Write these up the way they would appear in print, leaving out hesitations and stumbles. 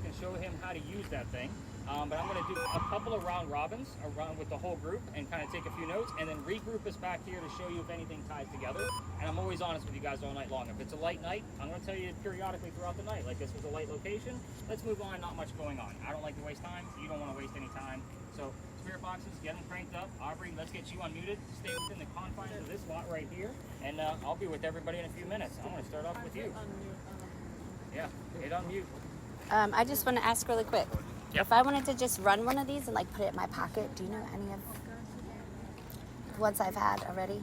truck and show him how to use that thing. But I'm going to do a couple of round robins around with the whole group and kind of take a few notes and then regroup us back here to show you if anything ties together. And I'm always honest with you guys all night long. If it's a light night, I'm going to tell you periodically throughout the night, like this was a light location, let's move on, not much going on. I don't like to waste time, you don't want to waste any time. So spirit boxes, get them cranked up. Aubrey, let's get you unmuted. Stay within the confines of this lot right here. And I'll be with everybody in a few minutes. I'm going to start off with you. Yeah, hit unmute. I just want to ask really quick. Yep. If I wanted to just run one of these and like put it in my pocket, do you know any of the ones I've had already?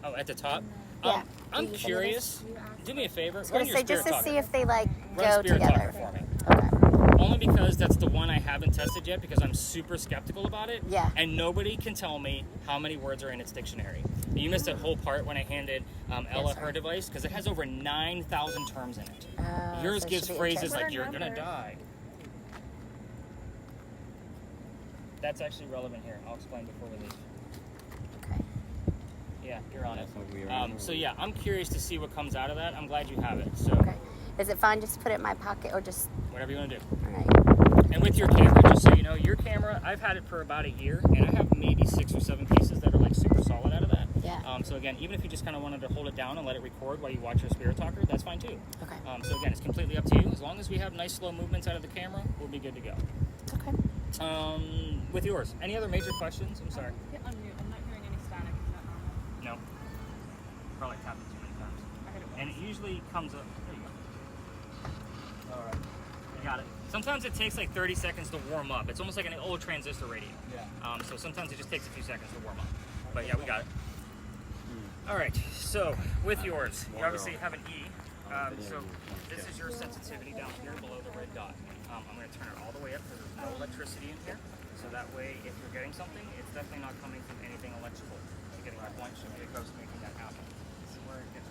Oh, at the top? Yeah. I'm curious. Do me a favor. I was going to say just to talker. see if they like Run go Spirit together. Talker for me. Okay. Only because that's the one I haven't tested yet because I'm super skeptical about it. Yeah. And nobody can tell me how many words are in its dictionary. You missed a whole part when I handed Ella her device because it has over 9,000 terms in it. Yours so it gives should be phrases interesting. like "you're gonna die." That's actually relevant here. I'll explain before we leave. Okay. Yeah, you're on it. So yeah, I'm curious to see what comes out of that. I'm glad you have it. So Okay. Is it fine just to put it in my pocket or just? whatever you want to do. All right. And with your camera, just so you know, your camera, I've had it for about a year, and I have maybe 6 or 7 pieces that are like super solid out of that. Yeah. So again, even if you just kind of wanted to hold it down and let it record while you watch your Spirit Talker, that's fine too. Okay. So again, it's completely up to you. As long as we have nice slow movements out of the camera, we'll be good to go. Okay. With yours, any other major questions? I'm sorry. Hit unmute. I'm not hearing any static. Is that normal? No. Probably tapped it too many times. I hit it once. And it usually comes up. There you go. All right. You got it. Sometimes it takes like 30 seconds to warm up. It's almost like an old transistor radio. Yeah. So sometimes it just takes a few seconds to warm up. But yeah, we got it. All right. So with yours, you obviously have an E. So this is your sensitivity down here below the red dot. I'm going to turn it all the way up because there's no electricity in here. So that way, if you're getting something, it's definitely not coming from anything electrical. You're getting a bunch of glucose making that happen. This is where it gets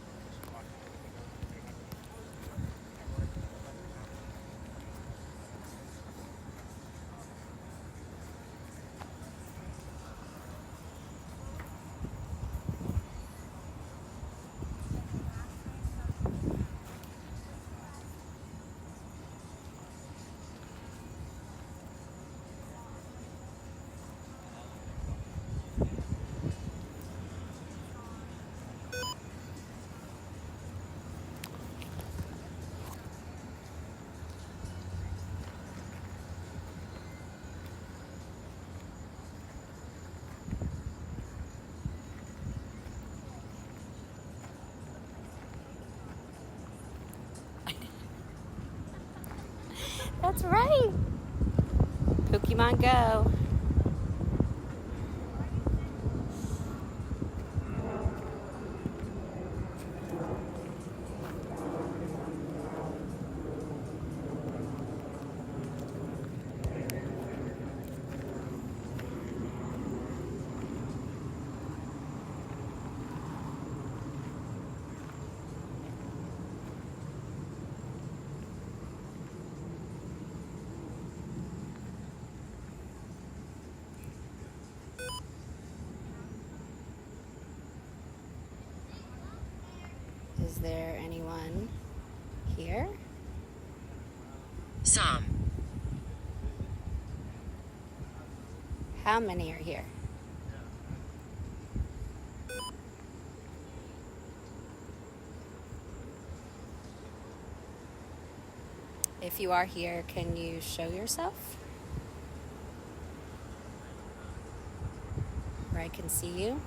That's right. Pokemon Go. Is there anyone here? Some. How many are here? If you are here, can you show yourself? Where I can see you?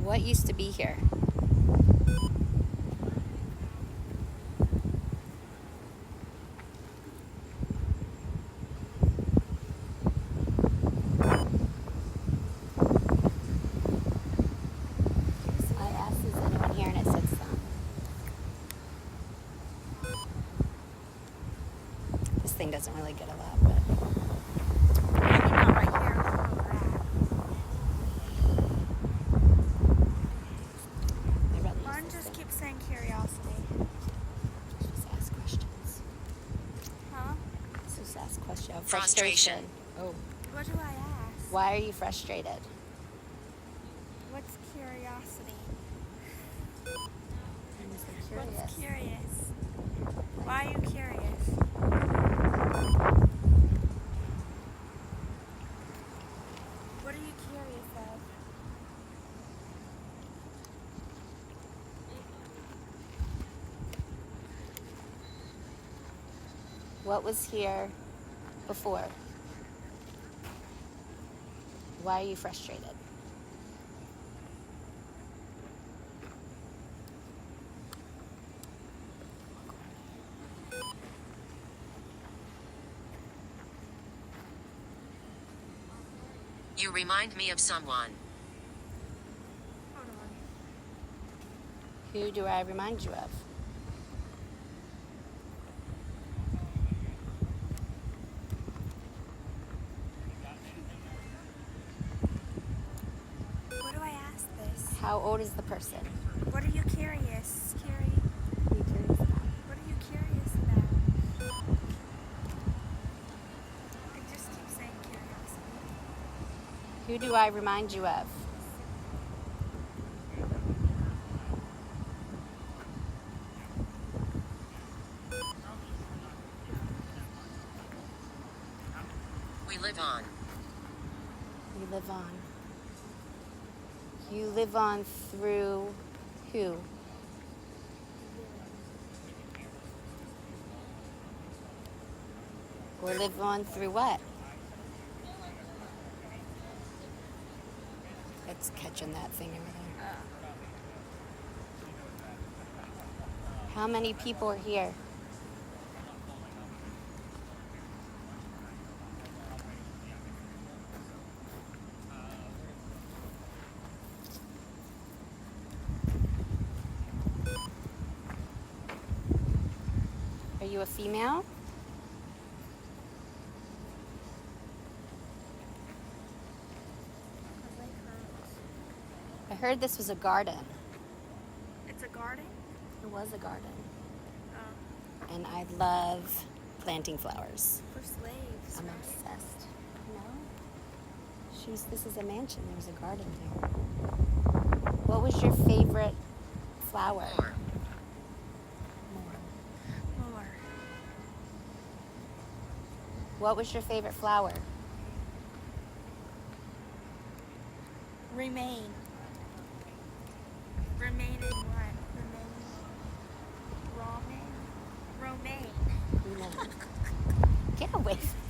What used to be here? I asked, is anyone here, and it said some. This thing doesn't really get a lot, but. I'd rather use Mine this just thing. keeps saying curiosity. Just ask questions. Huh? Just ask questions. Frustration. Oh. What do I ask? Why are you frustrated? What's curiosity? I'm so curious. What's curious? Why are you curious? What are you curious of? What was here before? Why are you frustrated? You remind me of someone. Hold on. Who do I remind you of? What do I ask this? How old is the person? What are you curious? Who are you curious about? What are you curious about? I just keep saying curiosity. Who do I remind you of? We live on. You live on. You live on through who? Or live on through what? It's catching that thing over there. How many people are here? Are you a female? I heard this was a garden. It's a garden? It was a garden. Oh. And I love planting flowers. For slaves. I'm right? obsessed. No? This is a mansion. There's a garden here. What was your favorite flower? More. More. What was your favorite flower? Remain. Remain in what? Remain. Ramen. No. Get away from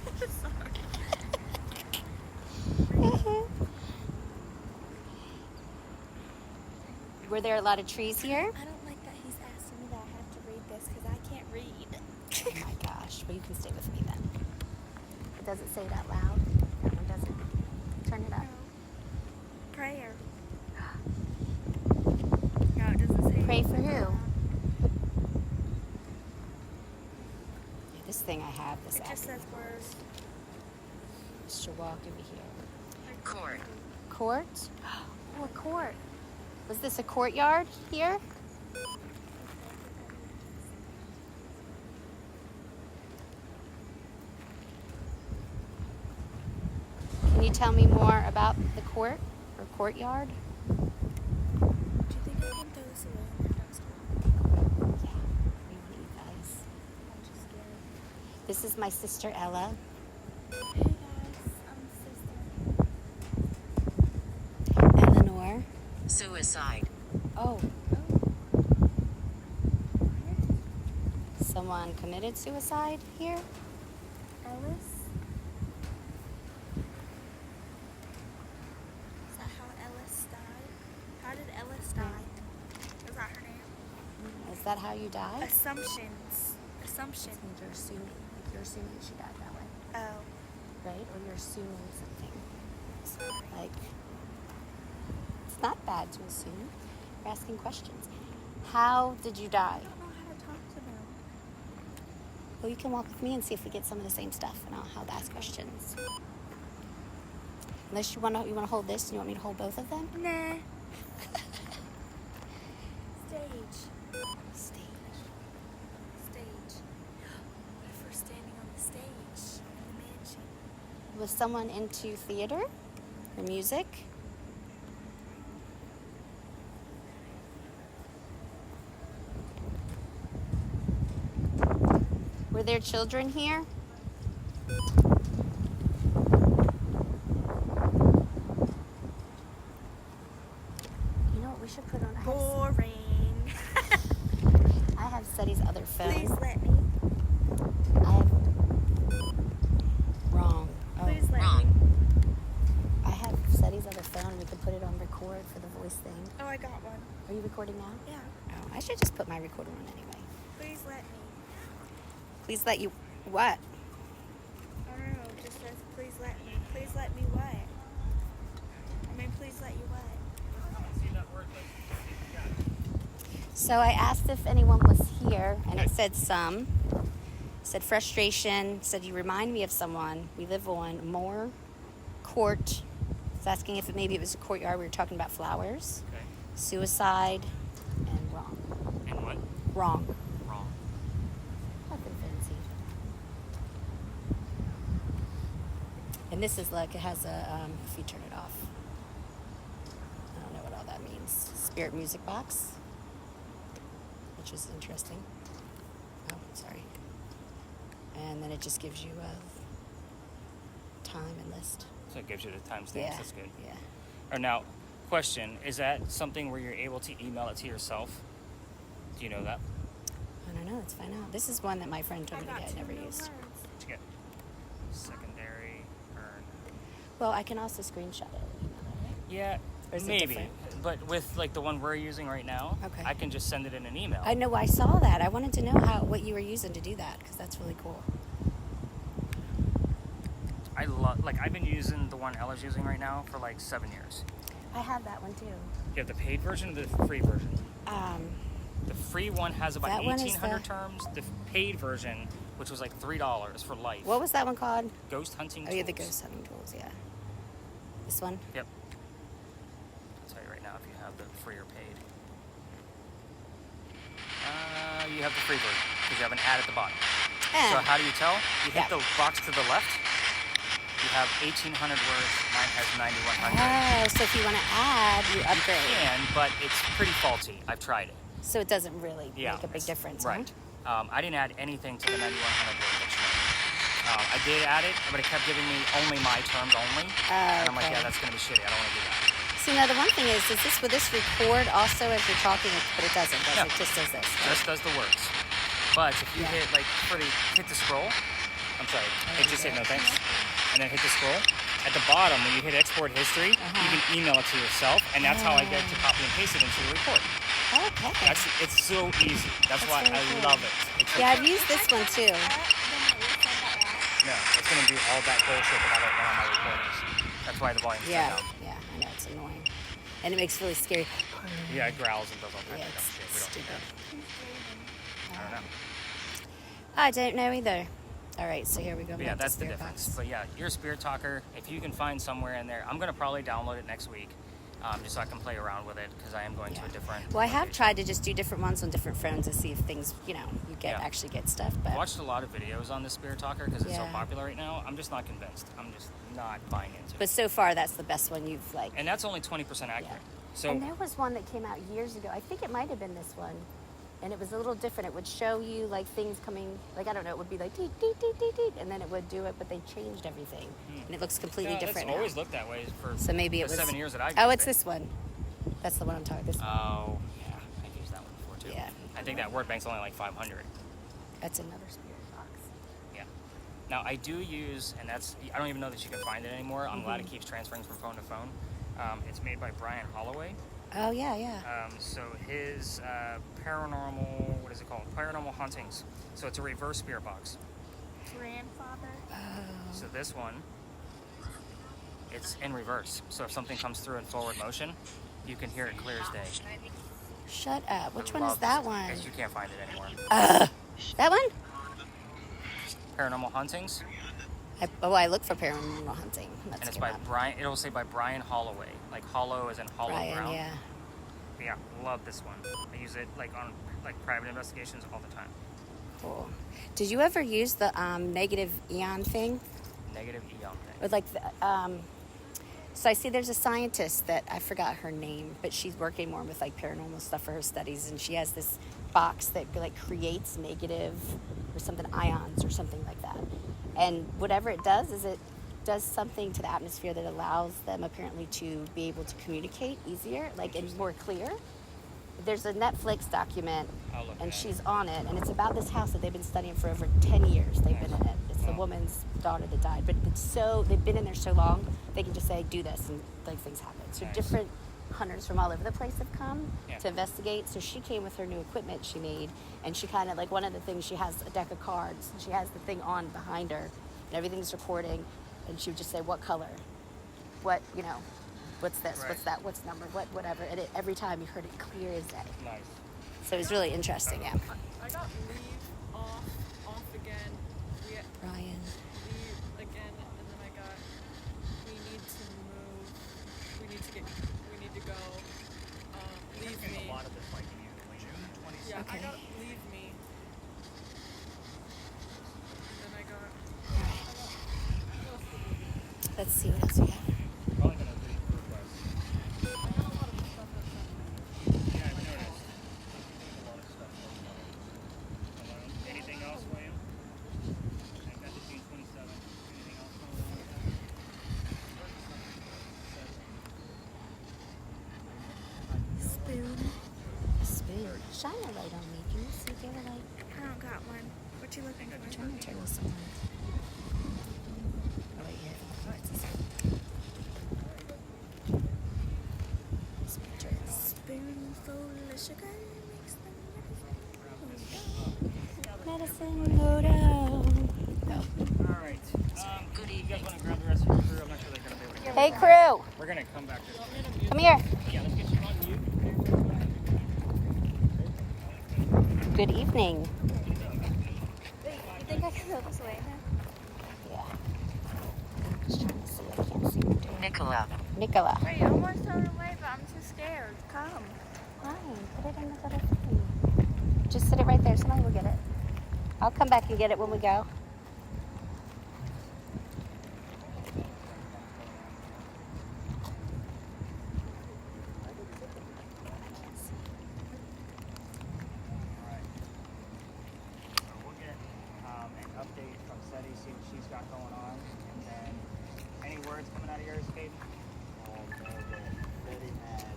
Were there a lot of trees here? I don't like that he's asking me that I have to read this because I can't read. Oh my gosh. Well, you can stay with me then. It doesn't say it out loud. That one doesn't. Turn it up. Prayer. No, it doesn't say. Pray for who? Yeah, this thing I have, this It just app. says words. Mr. Walk over here. Court. Court? Oh, a court. Was this a courtyard here? Can you tell me more about the court or courtyard? Do you think I can throw this away? Yeah, we want you guys. I'm just scared. This is my sister Ella. Hey guys, I'm the sister. Eleanor. Suicide. Oh. Someone committed suicide here? Ellis? Is that how Ellis died? How did Ellis die? Is that her name? Is that how you died? Assumptions. Assumption. You're assuming she died that way, Oh. right? Or you're assuming something. Like, it's not bad to assume. You're asking questions. How did you die? I don't know how to talk to them. Well, you can walk with me and see if we get some of the same stuff, and I'll have to ask questions. Unless you want to hold this, and you want me to hold both of them? Nah. Stage. Stage. Stage. What if we're standing on the stage in the mansion? Was someone into theater or music? Were there children here? You know what we should put on? Boring. I have Seti's other phone. Please let me. I have wrong. Oh, Please let me. Wrong. I have Seti's other phone. We could put it on record for the voice thing. Oh, I got one. Are you recording now? Yeah. Oh, I should just put my recorder on anyway. Please let me. Please let you. What? I don't know. It just says, please let me. Please let me what? I mean, please let you what? See that word, but yeah. So I asked if anyone was here, and it said some. It said frustration. Said you remind me of someone. We live on Moore Court. It's asking if maybe it was a courtyard. We were talking about flowers. Okay. Suicide and wrong. And what? Wrong. Wrong. Nothing fancy. And this is like, it has a, if you turn it off, I don't know what all that means. Spirit music box, which is interesting. Oh, sorry. And then it just gives you a time and list. So it gives you the timestamps. Yeah. That's good. Yeah. Or now, question: is that something where you're able to email it to yourself? Do you know that? I don't know. Let's find out. This is one that my friend told me to get. I never used. What'd you get? Secondary urn. Well, I can also screenshot it. Yeah, Or is it maybe. different? But with like the one we're using right now, Okay. I can just send it in an email. I know. I saw that. I wanted to know what you were using to do that because that's really cool. I love, like, I've been using the one Ella's using right now for like 7 years. I have that one too. You have the paid version or the free version? The free one has about That one is 1,800 the- terms. The paid version, which was like $3 for life. What was that one called? Ghost hunting Oh, yeah, the tools. ghost hunting tools. Yeah. This one. Yep. I'll tell you right now if you have the free or paid. You have the free version because you have an ad at the bottom. Eh. So how do you tell? You hit Yeah. the box to the left. You have 1,800 words. Mine has 9,100. Oh, so if you want to add, you upgrade. Can, but it's pretty faulty. I've tried it. So it doesn't really Yeah, make a big it's- difference, Right. huh? I didn't add anything to the 9,100 word dictionary. I did add it, but it kept giving me only my terms only. And I'm like, okay. yeah, that's going to be shitty. I don't want to do that. See, now the one thing is this will this record also as you're talking? But it doesn't. Does No. it? Just does this. right? Just does the words. But if you Yeah. hit, like, hit the scroll. I'm sorry. It just said no thanks. And then hit the scroll. At the bottom, when you hit export history, you can email it to yourself. And that's how I get to copy and paste it into the report. Okay. It's so easy. That's why very I cool. love it. It's Yeah, I've used this one too. No, it's going to do all that bullshit that I don't want on my recordings. That's why the volume's Yeah. turned down. Yeah, I know it's annoying, and it makes it really scary. Yeah, it growls and does all kinds Yeah, of dumb it's shit. We don't do stupid. that. I don't know. I don't know either. All right, so here we go. But yeah, back to that's the Spirit difference. Box. But yeah, you're a Spirit Talker. If you can find somewhere in there, I'm going to probably download it next week. Just so I can play around with it because I am going to a different. Well, I have location. tried to just do different ones on different phones to see if things, you Yeah. actually get stuff. But I watched a lot of videos on the Spirit Talker because it's so Yeah. popular right now. I'm just not convinced. I'm just not buying into but it. so far, that's the best one you've like. And that's only 20% accurate. So And there was one that came out years ago. I think it might have been this one. And it was a little different. It would show you like things coming, like I don't know, it would be like deet, deet, deet, deet, deet, and then it would do it, but they changed everything. And it looks completely yeah, different it's always now. looked that way for So maybe the it was 7 years that I've Oh, used it's it. this one. That's the one I'm talking. This one. Oh, yeah. I've used that one before too. Yeah. I think that word bank's only like 500. That's another Spirit Box. Yeah. Now I do use, and that's I don't even know that you can find it anymore. I'm glad it Mm-hmm. keeps transferring from phone to phone. It's made by Brian Holloway. Oh yeah, yeah. So his paranormal, what is it called? Paranormal Hauntings. So it's a reverse Spirit Box. Grandfather. So this one, it's in reverse. So if something comes through in forward motion, you can hear it clear as day. Shut up. Which I one is love that this one? because you can't find it anymore. That one? Paranormal Hauntings, I look for Paranormal Hunting. Let's and it's get by up. Brian. It'll say by Brian Holloway, like hollow as in hollow Brian, ground. yeah. But yeah, love this one. I use it like on like private investigations all the time. Cool. Did you ever use the negative eon thing? Negative eon thing. Or like, so I see there's a scientist that I forgot her name, but she's working more with like paranormal stuff for her studies, and she has this box that like creates negative or something ions or something like that. And whatever it does is it does something to the atmosphere that allows them apparently to be able to communicate easier, like and more clear. There's a Netflix document, and she's on it, and it's about this house that they've been studying for over 10 years. They've been in it. It's the woman's daughter that died, but it's so they've been in there so long they can just say do this and like things happen. So different hunters from all over the place have come to investigate. So she came with her new equipment she made, and she kind of like one of the things, she has a deck of cards, and she has the thing on behind her, and everything's recording, and she would just say what color, what what's this, what's that, what's number, whatever, and every time you heard it clear as day. Nice. So it was really interesting. Yeah. I got leave off again. Ryan. Leave again, and then I got we need to move. We need to go. Leave me. A lot of this like June 27th. Yeah, Okay. I got leave me. And then I got. Let's see what else we have. Probably gonna do requests. I got a lot of the stuff that's sent. Yeah, I've noticed. A lot of stuff. Anything else, William? I got the June 27th. Anything else? Spoon. Spoon. Shine a light on me. Can you see? Give a light. I don't got one. What you looking I'm for? trying to turn this on. Oh, right here. These pictures. Spoonful of sugar makes the Medicine go down. Alright. Good You guys evening. want to grab the rest of your crew? I'm not sure they're going to be able to get Hey, crew. We're going to come back to this. Come here. Yeah, let's get you on mute. Good evening. I think I can go this way. Yeah. Just trying to see. I can't see what I'm doing. Nicola. Nicola. Wait, almost on the way, but I'm too scared. Come. Fine. Put it in the little thing. Just sit it right there. Somebody will get it. I'll come back and get it when we go. So we'll get an update from Seti, see what she's got going on. And then any words coming out of yours, Caden? Betty had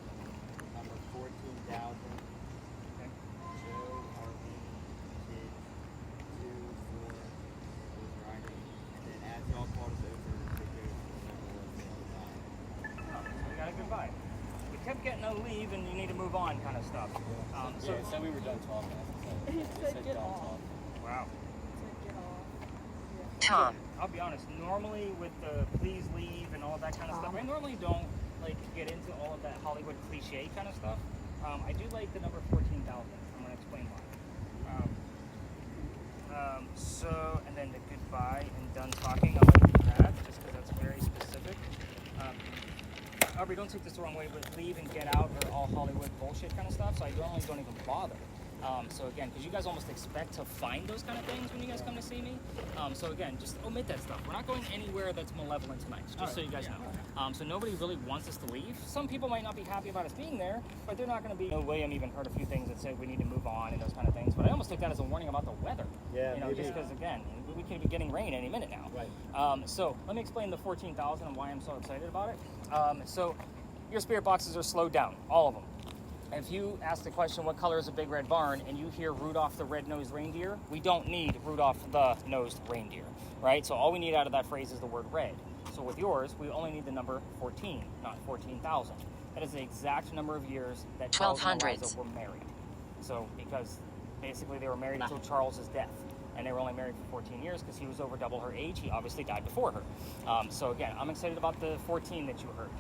number 14,000. Okay. Joe, RV, did 2, 4, was riding. And then as y'all called us over, they gave us the number of the other side. So we got a good vibe. We kept getting a leave and you need to move on kind of stuff. So it said we were done talking. It said get done off. talking. wow. Get off. Tom. I'll be honest, normally with the please leave and all that kind of stuff, I normally don't like get into all of that Hollywood cliche kind of stuff. I do like the number 14,000. I'm gonna explain why. So, and then the goodbye and done talking, I like that just because that's very specific. Aubrey, don't take this the wrong way, but leave and get out are all Hollywood bullshit kind of stuff, so I normally don't even bother. So again, because you guys almost expect to find those kind of things when you guys come to see me. So again, just omit that stuff. We're not going anywhere that's malevolent tonight, just so you guys know. So nobody really wants us to leave. Some people might not be happy about us being there, but they're not going to be. William even heard a few things that said we need to move on and those kind of things. But I almost took that as a warning about the weather. Yeah, you know, maybe. just because again, we could be getting rain any minute now. Right. So let me explain the 14,000 and why I'm so excited about it. So your spirit boxes are slowed down, all of them. If you ask the question, what color is a big red barn, and you hear Rudolph the red-nosed reindeer, we don't need Rudolph the nosed reindeer, right? So all we need out of that phrase is the word red. So with yours, we only need the number 14, not 14,000. That is the exact number of years that Charles and 1200s. Eliza were married. So because basically they were married until Charles's death. And they were only married for 14 years because he was over double her age. He obviously died before her. So again, I'm excited about the 14 that you heard.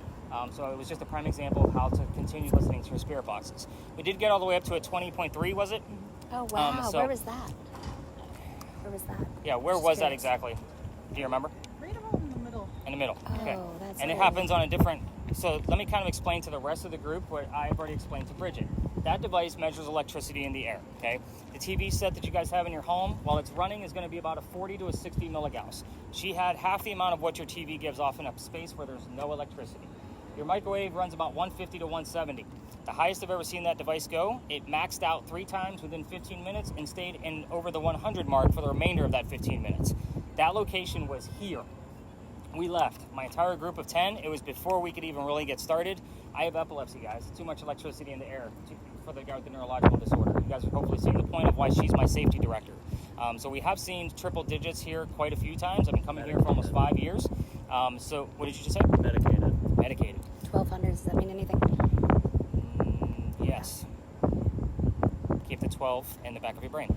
So it was just a prime example of how to continue listening to your spirit boxes. We did get all the way up to a 20.3, was it? Oh, wow. So- Where was that? Where was that? Yeah, where Just was that curious. exactly? Do you remember? Right about in the middle. In the middle. Oh, Okay. that's And it what happens on a different. So let me kind of explain to the rest of the group what I've already explained to Bridget. That device measures electricity in the air, okay? The TV set that you guys have in your home, while it's running, is going to be about a 40 to a 60 milligauss. She had half the amount of what your TV gives off in a space where there's no electricity. Your microwave runs about 150 to 170. The highest I've ever seen that device go, it maxed out 3 times within 15 minutes and stayed in over the 100 mark for the remainder of that 15 minutes. That location was here. We left. My entire group of 10, it was before we could even really get started. I have epilepsy, guys. Too much electricity in the air for the guy with the neurological disorder. You guys are hopefully seeing the point of why she's my safety director. So we have seen triple digits here quite a few times. I've been coming here for almost 5 years. So what did you just say? Medicated. Medicated. 1200, does that mean anything? Yes. Keep the 12 in the back of your brain.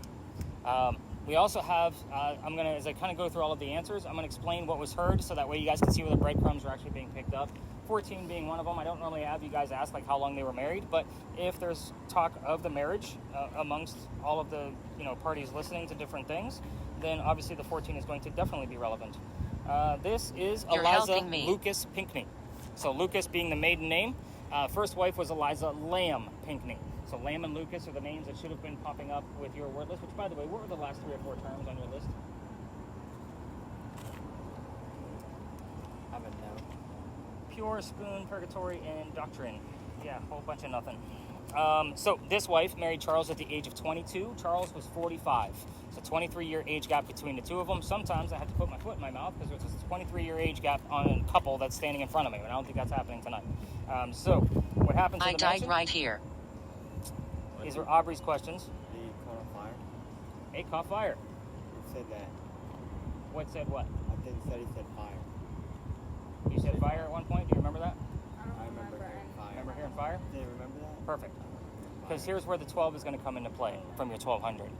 We also have, as I kind of go through all of the answers, I'm going to explain what was heard so that way you guys can see where the breadcrumbs are actually being picked up. 14 being one of them. I don't normally have you guys ask like how long they were married, but if there's talk of the marriage amongst all of the parties listening to different things, then obviously the 14 is going to definitely be relevant. This is You're Eliza helping me. Lucas Pinckney. So Lucas being the maiden name. First wife was Eliza Lamb Pinckney. So Lamb and Lucas are the names that should have been popping up with your word list, which, by the way, what were the last 3 or 4 terms on your list? I would know. Pure, spoon, purgatory, and doctrine. Yeah, a whole bunch of nothing. So this wife married Charles at the age of 22. Charles was 45. So 23-year age gap between the two of them. Sometimes I have to put my foot in my mouth because there's a 23-year age gap on a couple that's standing in front of me, and I don't think that's happening tonight. So what happens in I the died mansion? right here. These are Aubrey's questions. The caught on fire? Hey, caught fire. It said that. What said what? I think he said fire. You said fire at one point. Do you remember that? I remember hearing fire. Remember hearing fire? Did you remember that? Perfect. Because here's where the 12 is going to come into play from your 1200.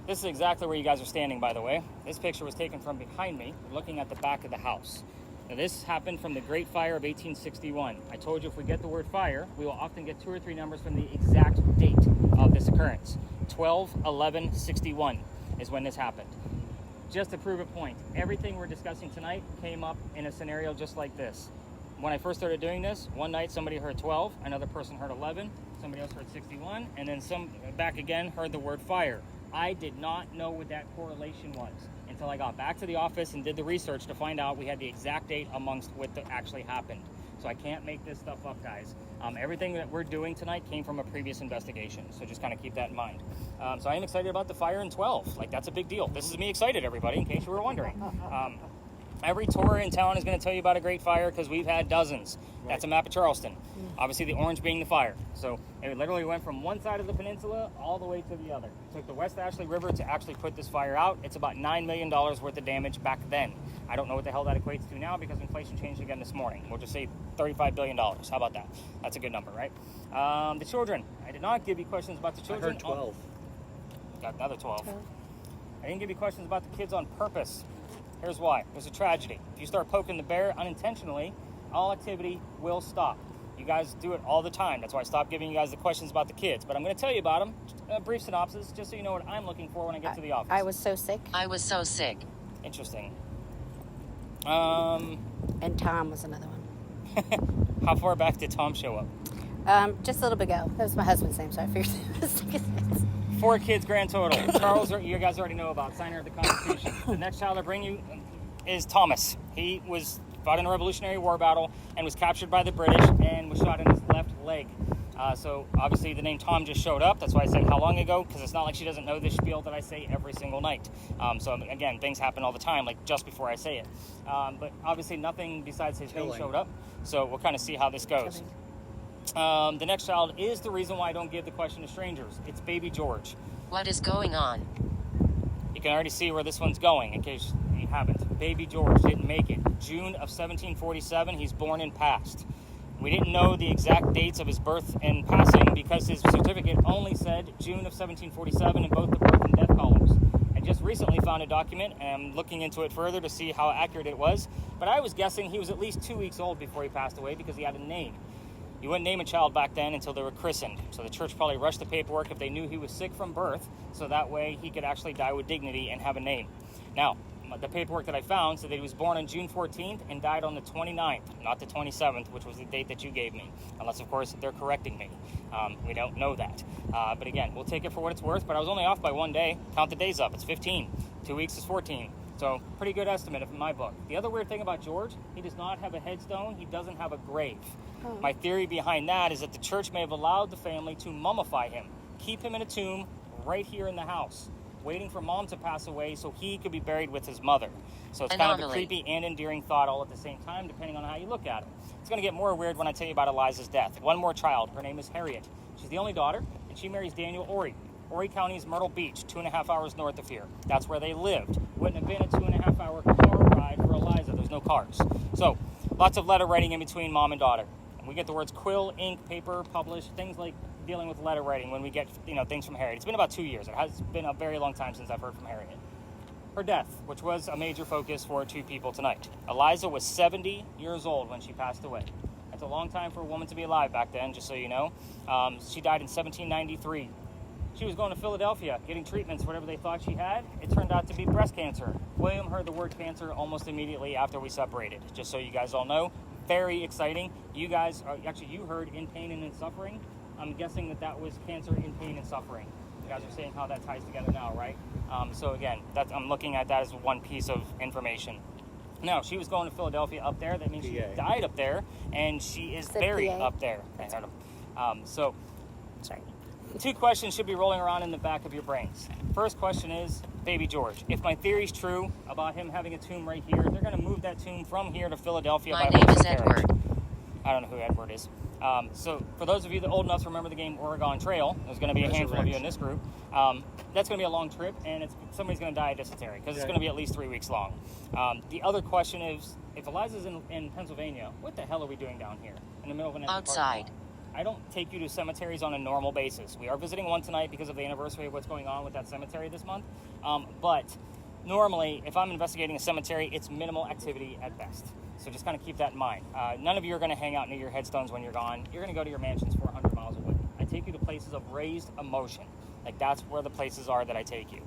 This is exactly where you guys are standing, by the way. This picture was taken from behind me, looking at the back of the house. Now, this happened from the Great Fire of 1861. I told you if we get the word fire, we will often get 2 or 3 numbers from the exact date of this occurrence. 12/11/61 is when this happened. Just to prove a point, everything we're discussing tonight came up in a scenario just like this. When I first started doing this, one night somebody heard 12, another person heard 11, somebody else heard 61, and then some back again heard the word fire. I did not know what that correlation was until I got back to the office and did the research to find out we had the exact date amongst what actually happened. So I can't make this stuff up, guys. Everything that we're doing tonight came from a previous investigation, so just kind of keep that in mind. So I am excited about the fire in 12. Like, that's a big deal. This is me excited, everybody, in case you were wondering. Every tour in town is going to tell you about a great fire because we've had dozens. Right. That's a map of Charleston. Obviously, the orange being the fire. So it literally went from one side of the peninsula all the way to the other. It took the West Ashley River to actually put this fire out. It's about $9 million worth of damage back then. I don't know what the hell that equates to now because inflation changed again this morning. We'll just say $35 billion. How about that? That's a good number, right? The children. I did not give you questions about the children. I heard 12. Got another 12. I didn't give you questions about the kids on purpose. Here's why. There's a tragedy. If you start poking the bear unintentionally, all activity will stop. You guys do it all the time. That's why I stopped giving you guys the questions about the kids. But I'm going to tell you about them. A brief synopsis, just so you know what I'm looking for when I get to the office. I was so sick. I was so sick. Interesting. And Tom was another one. How far back did Tom show up? Just a little bit ago. That was my husband's name, so I figured it was 4 kids grand total. Charles, you guys already know about, signer of the Constitution. The next child I bring you is Thomas. He was fought in a Revolutionary War battle and was captured by the British and was shot in his left leg. So obviously the name Tom just showed up. That's why I said how long ago, because it's not like she doesn't know this spiel that I say every single night. So again, things happen all the time, like just before I say it. But obviously nothing besides his name showed up. So we'll kind of see how this goes. The next child is the reason why I don't give the question to strangers. It's baby George. What is going on? You can already see where this one's going in case you haven't. Baby George didn't make it. June of 1747, he's born and passed. We didn't know the exact dates of his birth and passing because his certificate only said June of 1747 in both the birth and death columns. I just recently found a document and I'm looking into it further to see how accurate it was. But I was guessing he was at least 2 weeks old before he passed away because he had a name. You wouldn't name a child back then until they were christened. So the church probably rushed the paperwork if they knew he was sick from birth, so that way he could actually die with dignity and have a name. Now, the paperwork that I found said that he was born on June 14th and died on the 29th, not the 27th, which was the date that you gave me. Unless, of course, they're correcting me. We don't know that. But again, we'll take it for what it's worth. But I was only off by 1 day. Count the days up. It's 15. 2 weeks is 14. So pretty good estimate in my book. The other weird thing about George, he does not have a headstone. He doesn't have a grave. Oh. My theory behind that is that the church may have allowed the family to mummify him, keep him in a tomb right here in the house, waiting for mom to pass away so he could be buried with his mother. So it's kind of a Anomaly. creepy and endearing thought all at the same time, depending on how you look at it. It's going to get more weird when I tell you about Eliza's death. One more child. Her name is Harriet. She's the only daughter, and she marries Daniel Horry. Horry County is Myrtle Beach, 2.5 hours north of here. That's where they lived. Wouldn't have been a 2.5 hour car ride for Eliza. There's no cars. So lots of letter writing in between mom and daughter. We get the words quill, ink, paper, publish, things like dealing with letter writing when we get, things from Harriet. It's been about 2 years. It has been a very long time since I've heard from Harriet. Her death, which was a major focus for two people tonight. Eliza was 70 years old when she passed away. That's a long time for a woman to be alive back then, just so you know. She died in 1793. She was going to Philadelphia, getting treatments, whatever they thought she had. It turned out to be breast cancer. William heard the word cancer almost immediately after we separated, just so you guys all know. Very exciting. You guys, you heard in pain and in suffering. I'm guessing that was cancer in pain and suffering. You guys are saying how that ties together now, right? So again, I'm looking at that as one piece of information. No, she was going to Philadelphia up there. That means she died up there, and she is buried up there. Sorry. 2 questions should be rolling around in the back of your brains. First question is, baby George, if my theory's true about him having a tomb right here, they're going to move that tomb from here to Philadelphia My by name horse is and carriage. Edward. I don't know who Edward is. So for those of you that are old enough to remember the game Oregon Trail, there's going to be a handful of you in this group. That's going to be a long trip, and somebody's going to die of dysentery because it's going to be at least 3 weeks long. The other question is, if Eliza's in Pennsylvania, what the hell are we doing down here in the middle of an empty Outside. parking lot? I don't take you to cemeteries on a normal basis. We are visiting one tonight because of the anniversary of what's going on with that cemetery this month. But normally, if I'm investigating a cemetery, it's minimal activity at best. So just kind of keep that in mind. None of you are going to hang out near your headstones when you're gone. You're going to go to your mansions 400 miles away. I take you to places of raised emotion. Like that's where the places are that I take you.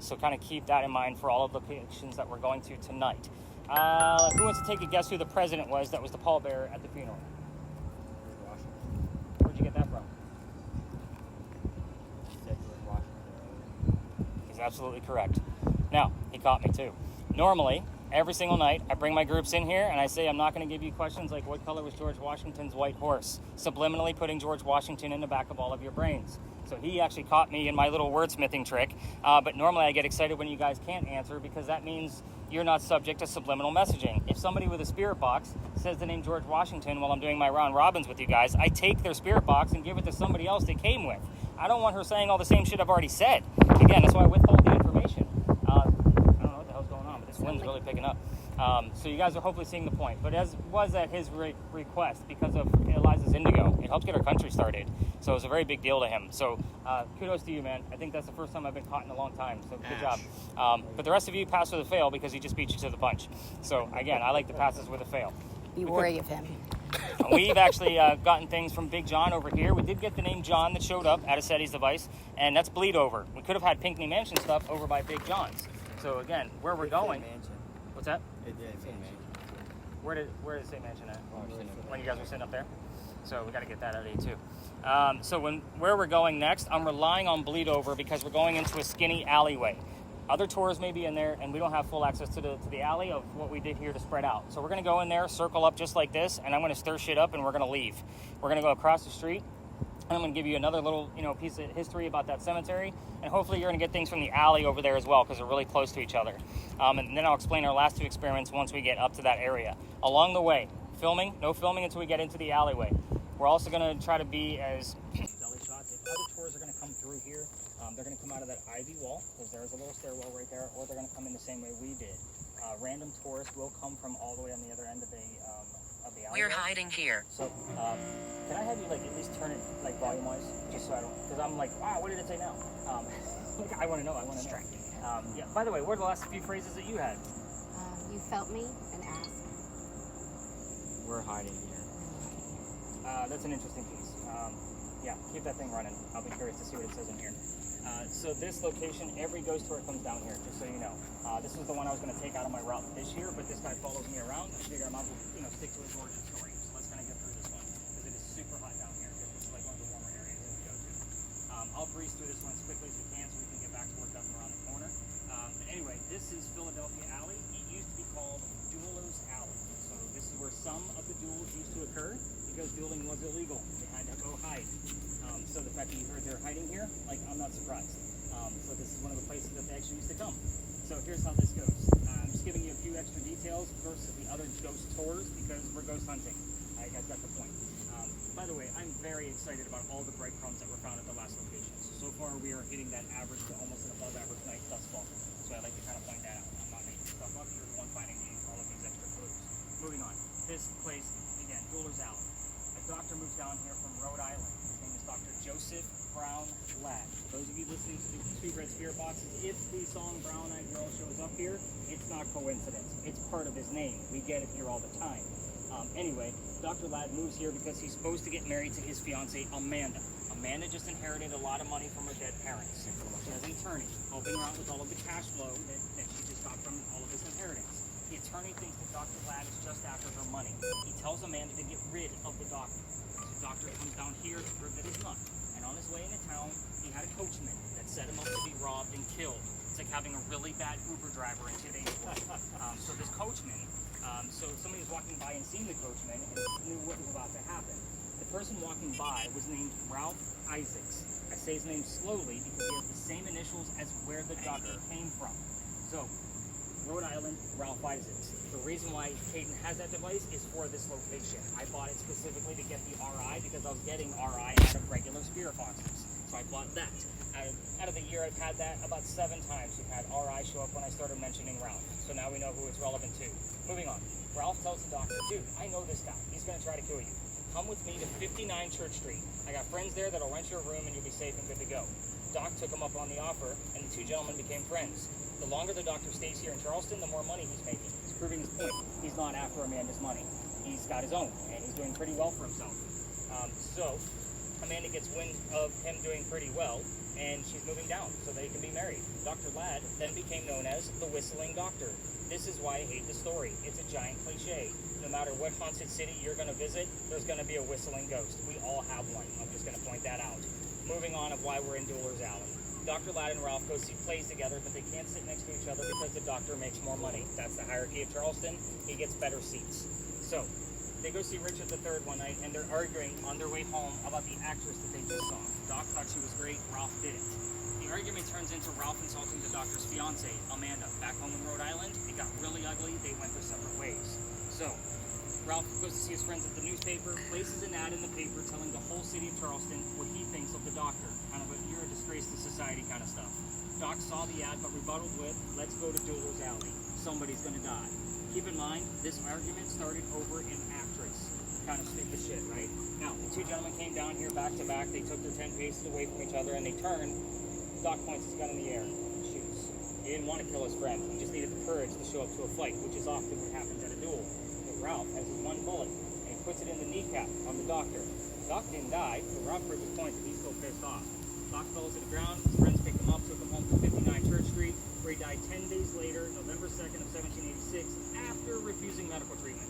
So kind of keep that in mind for all of the locations that we're going to tonight. Who wants to take a guess who the president was that was the pallbearer at the funeral? Where'd you get that from? He's absolutely correct. Now, he caught me too. Normally, every single night, I bring my groups in here and I say I'm not going to give you questions like what color was George Washington's white horse, subliminally putting George Washington in the back of all of your brains. So he actually caught me in my little wordsmithing trick, but normally I get excited when you guys can't answer because that means you're not subject to subliminal messaging. If somebody with a spirit box says the name George Washington while I'm doing my round robins with you guys, I take their spirit box and give it to somebody else they came with. I don't want her saying all the same shit I've already said. Again, that's why I withhold the information. I don't know what the hell's going on, but this wind's really picking up. So you guys are hopefully seeing the point. But as was at his request, because of Eliza's indigo, it helps get our country started. So it was a very big deal to him. So kudos to you, man. I think that's the first time I've been caught in a long time. So good job. But the rest of you pass with a fail because he just beat you to the punch. So again, I like the passes with a fail. Be wary of him. We've actually gotten things from Big John over here. We did get the name John that showed up at SETI's device, and that's bleed over. We could have had Pinckney Mansion stuff over by Big John's. So again, where we're going. What's that? It did say mansion. Where did it say mansion at? When you guys were sitting up there? So we got to get that out of you too. So where we're going next, I'm relying on bleed over because we're going into a skinny alleyway. Other tours may be in there, and we don't have full access to the alley of what we did here to spread out. So we're going to go in there, circle up just like this, and I'm going to stir shit up, and we're going to leave. We're going to go across the street, and I'm going to give you another little piece of history about that cemetery, and hopefully you're going to get things from the alley over there as well because they're really close to each other. And then I'll explain our last two experiments once we get up to that area. Along the way, no filming until we get into the alleyway. We're also going to try to be as deli shots. If other tours are going to come through here, they're going to come out of that ivy wall because there's a little stairwell right there, or they're going to come in the same way we did. Random tourists will come from all the way on the other end of the alleyway. We're hiding here. So, can I have you at least turn it volume-wise, just so I don't, because I'm like, wow, what did it say now? I want to know. Yeah. By the way, what are the last few phrases that you had? You felt me and asked. We're hiding here. That's an interesting piece. Yeah, keep that thing running. I'll be curious to see what it says in here. So this location, every ghost tour comes down here, just so you know. This was the one I was going to take out of my route this year, but this guy follows me around. I figure I might as well, stick to his origin story. So let's kind of get through this one, because it is super hot down here. This is like one of the warmer areas that we go to. I'll breeze through this one as quickly as we can so we can get back to work up and around the corner. But anyway, this is Philadelphia Alley. It used to be called Dueller's Alley. So this is where some of the duels used to occur because dueling was illegal. They had to go hide. So the fact that you heard they're hiding here, like, I'm not surprised. So this is one of the places that they actually used to come. So here's how this goes. I'm just giving you a few extra details versus the other ghost tours because we're ghost hunting. I guys got the point. By the way, I'm very excited about all the breadcrumbs that were found at the last location. So far we are hitting that average to almost an above average night thus far. So I like to kind of point that out. I'm not making stuff up. You're the one finding all of these extra clues. Moving on. This place, again, Dueller's Alley. A doctor moves down here from Rhode Island. His name is Dr. Joseph Brown Ladd. For those of you listening to the Two Red Spirit Boxes, if the song Brown Eyed Girl shows up here, it's not coincidence. It's part of his name. We get it here all the time. Anyway, Dr. Ladd moves here because he's supposed to get married to his fiancée, Amanda. Amanda just inherited a lot of money from her dead parents. She has an attorney helping her out with all of the cash flow that she just got from all of this inheritance. The attorney thinks that Dr. Ladd is just after her money. He tells Amanda to get rid of the doctor. So the doctor comes down here to prove that he's not. And on his way into town, he had a coachman that set him up to be robbed and killed. It's like having a really bad Uber driver in today's world. So this coachman, so somebody was walking by and seen the coachman and knew what was about to happen. The person walking by was named Ralph Isaacs. I say his name slowly because he has the same initials as where the doctor came from. So, Rhode Island, Ralph Isaacs. The reason why Peyton has that device is for this location. I bought it specifically to get the RI because I was getting RI out of regular spirit boxes. So I bought that. Out of the year I've had that about 7 times. We've had RI show up when I started mentioning Ralph. So now we know who it's relevant to. Moving on. Ralph tells the doctor, dude, I know this guy. He's going to try to kill you. Come with me to 59 Church Street. I got friends there that'll rent you a room and you'll be safe and good to go. Doc took him up on the offer and the two gentlemen became friends. The longer the doctor stays here in Charleston, the more money he's making. He's proving his point. He's not after Amanda's money. He's got his own, and he's doing pretty well for himself. So Amanda gets wind of him doing pretty well, and she's moving down so they can be married. Dr. Ladd then became known as the Whistling Doctor. This is why I hate the story. It's a giant cliche. No matter what haunted city you're going to visit, there's going to be a whistling ghost. We all have one. I'm just going to point that out. Moving on of why we're in Dueller's Alley. Dr. Ladd and Ralph go see plays together, but they can't sit next to each other because the doctor makes more money. That's the hierarchy of Charleston. He gets better seats. So they go see Richard III one night, and they're arguing on their way home about the actress that they just saw. Doc thought she was great. Ralph didn't. The argument turns into Ralph insulting the doctor's fiancée, Amanda. Back home in Rhode Island, it got really ugly. They went their separate ways. So Ralph goes to see his friends at the newspaper, places an ad in the paper telling the whole city of Charleston what he thinks of the doctor. Kind of a you're a disgrace to society kind of stuff. Doc saw the ad but rebutted with, let's go to Dueller's Alley. Somebody's gonna die. Keep in mind, this argument started over an actress. Kind of stupid shit, right? Now, the two gentlemen came down here back to back. They took their 10 paces away from each other and they turned. Doc points his gun in the air and shoots. He didn't want to kill his friend. He just needed the courage to show up to a fight, which is often what happens at a duel. Ralph has his one bullet, and he puts it in the kneecap on the doctor. Doc didn't die, but Ralph proves his point that he's still pissed off. Doc falls to the ground, his friends picked him up, took him home to 59 Church Street, where he died 10 days later, November 2nd of 1786, after refusing medical treatment.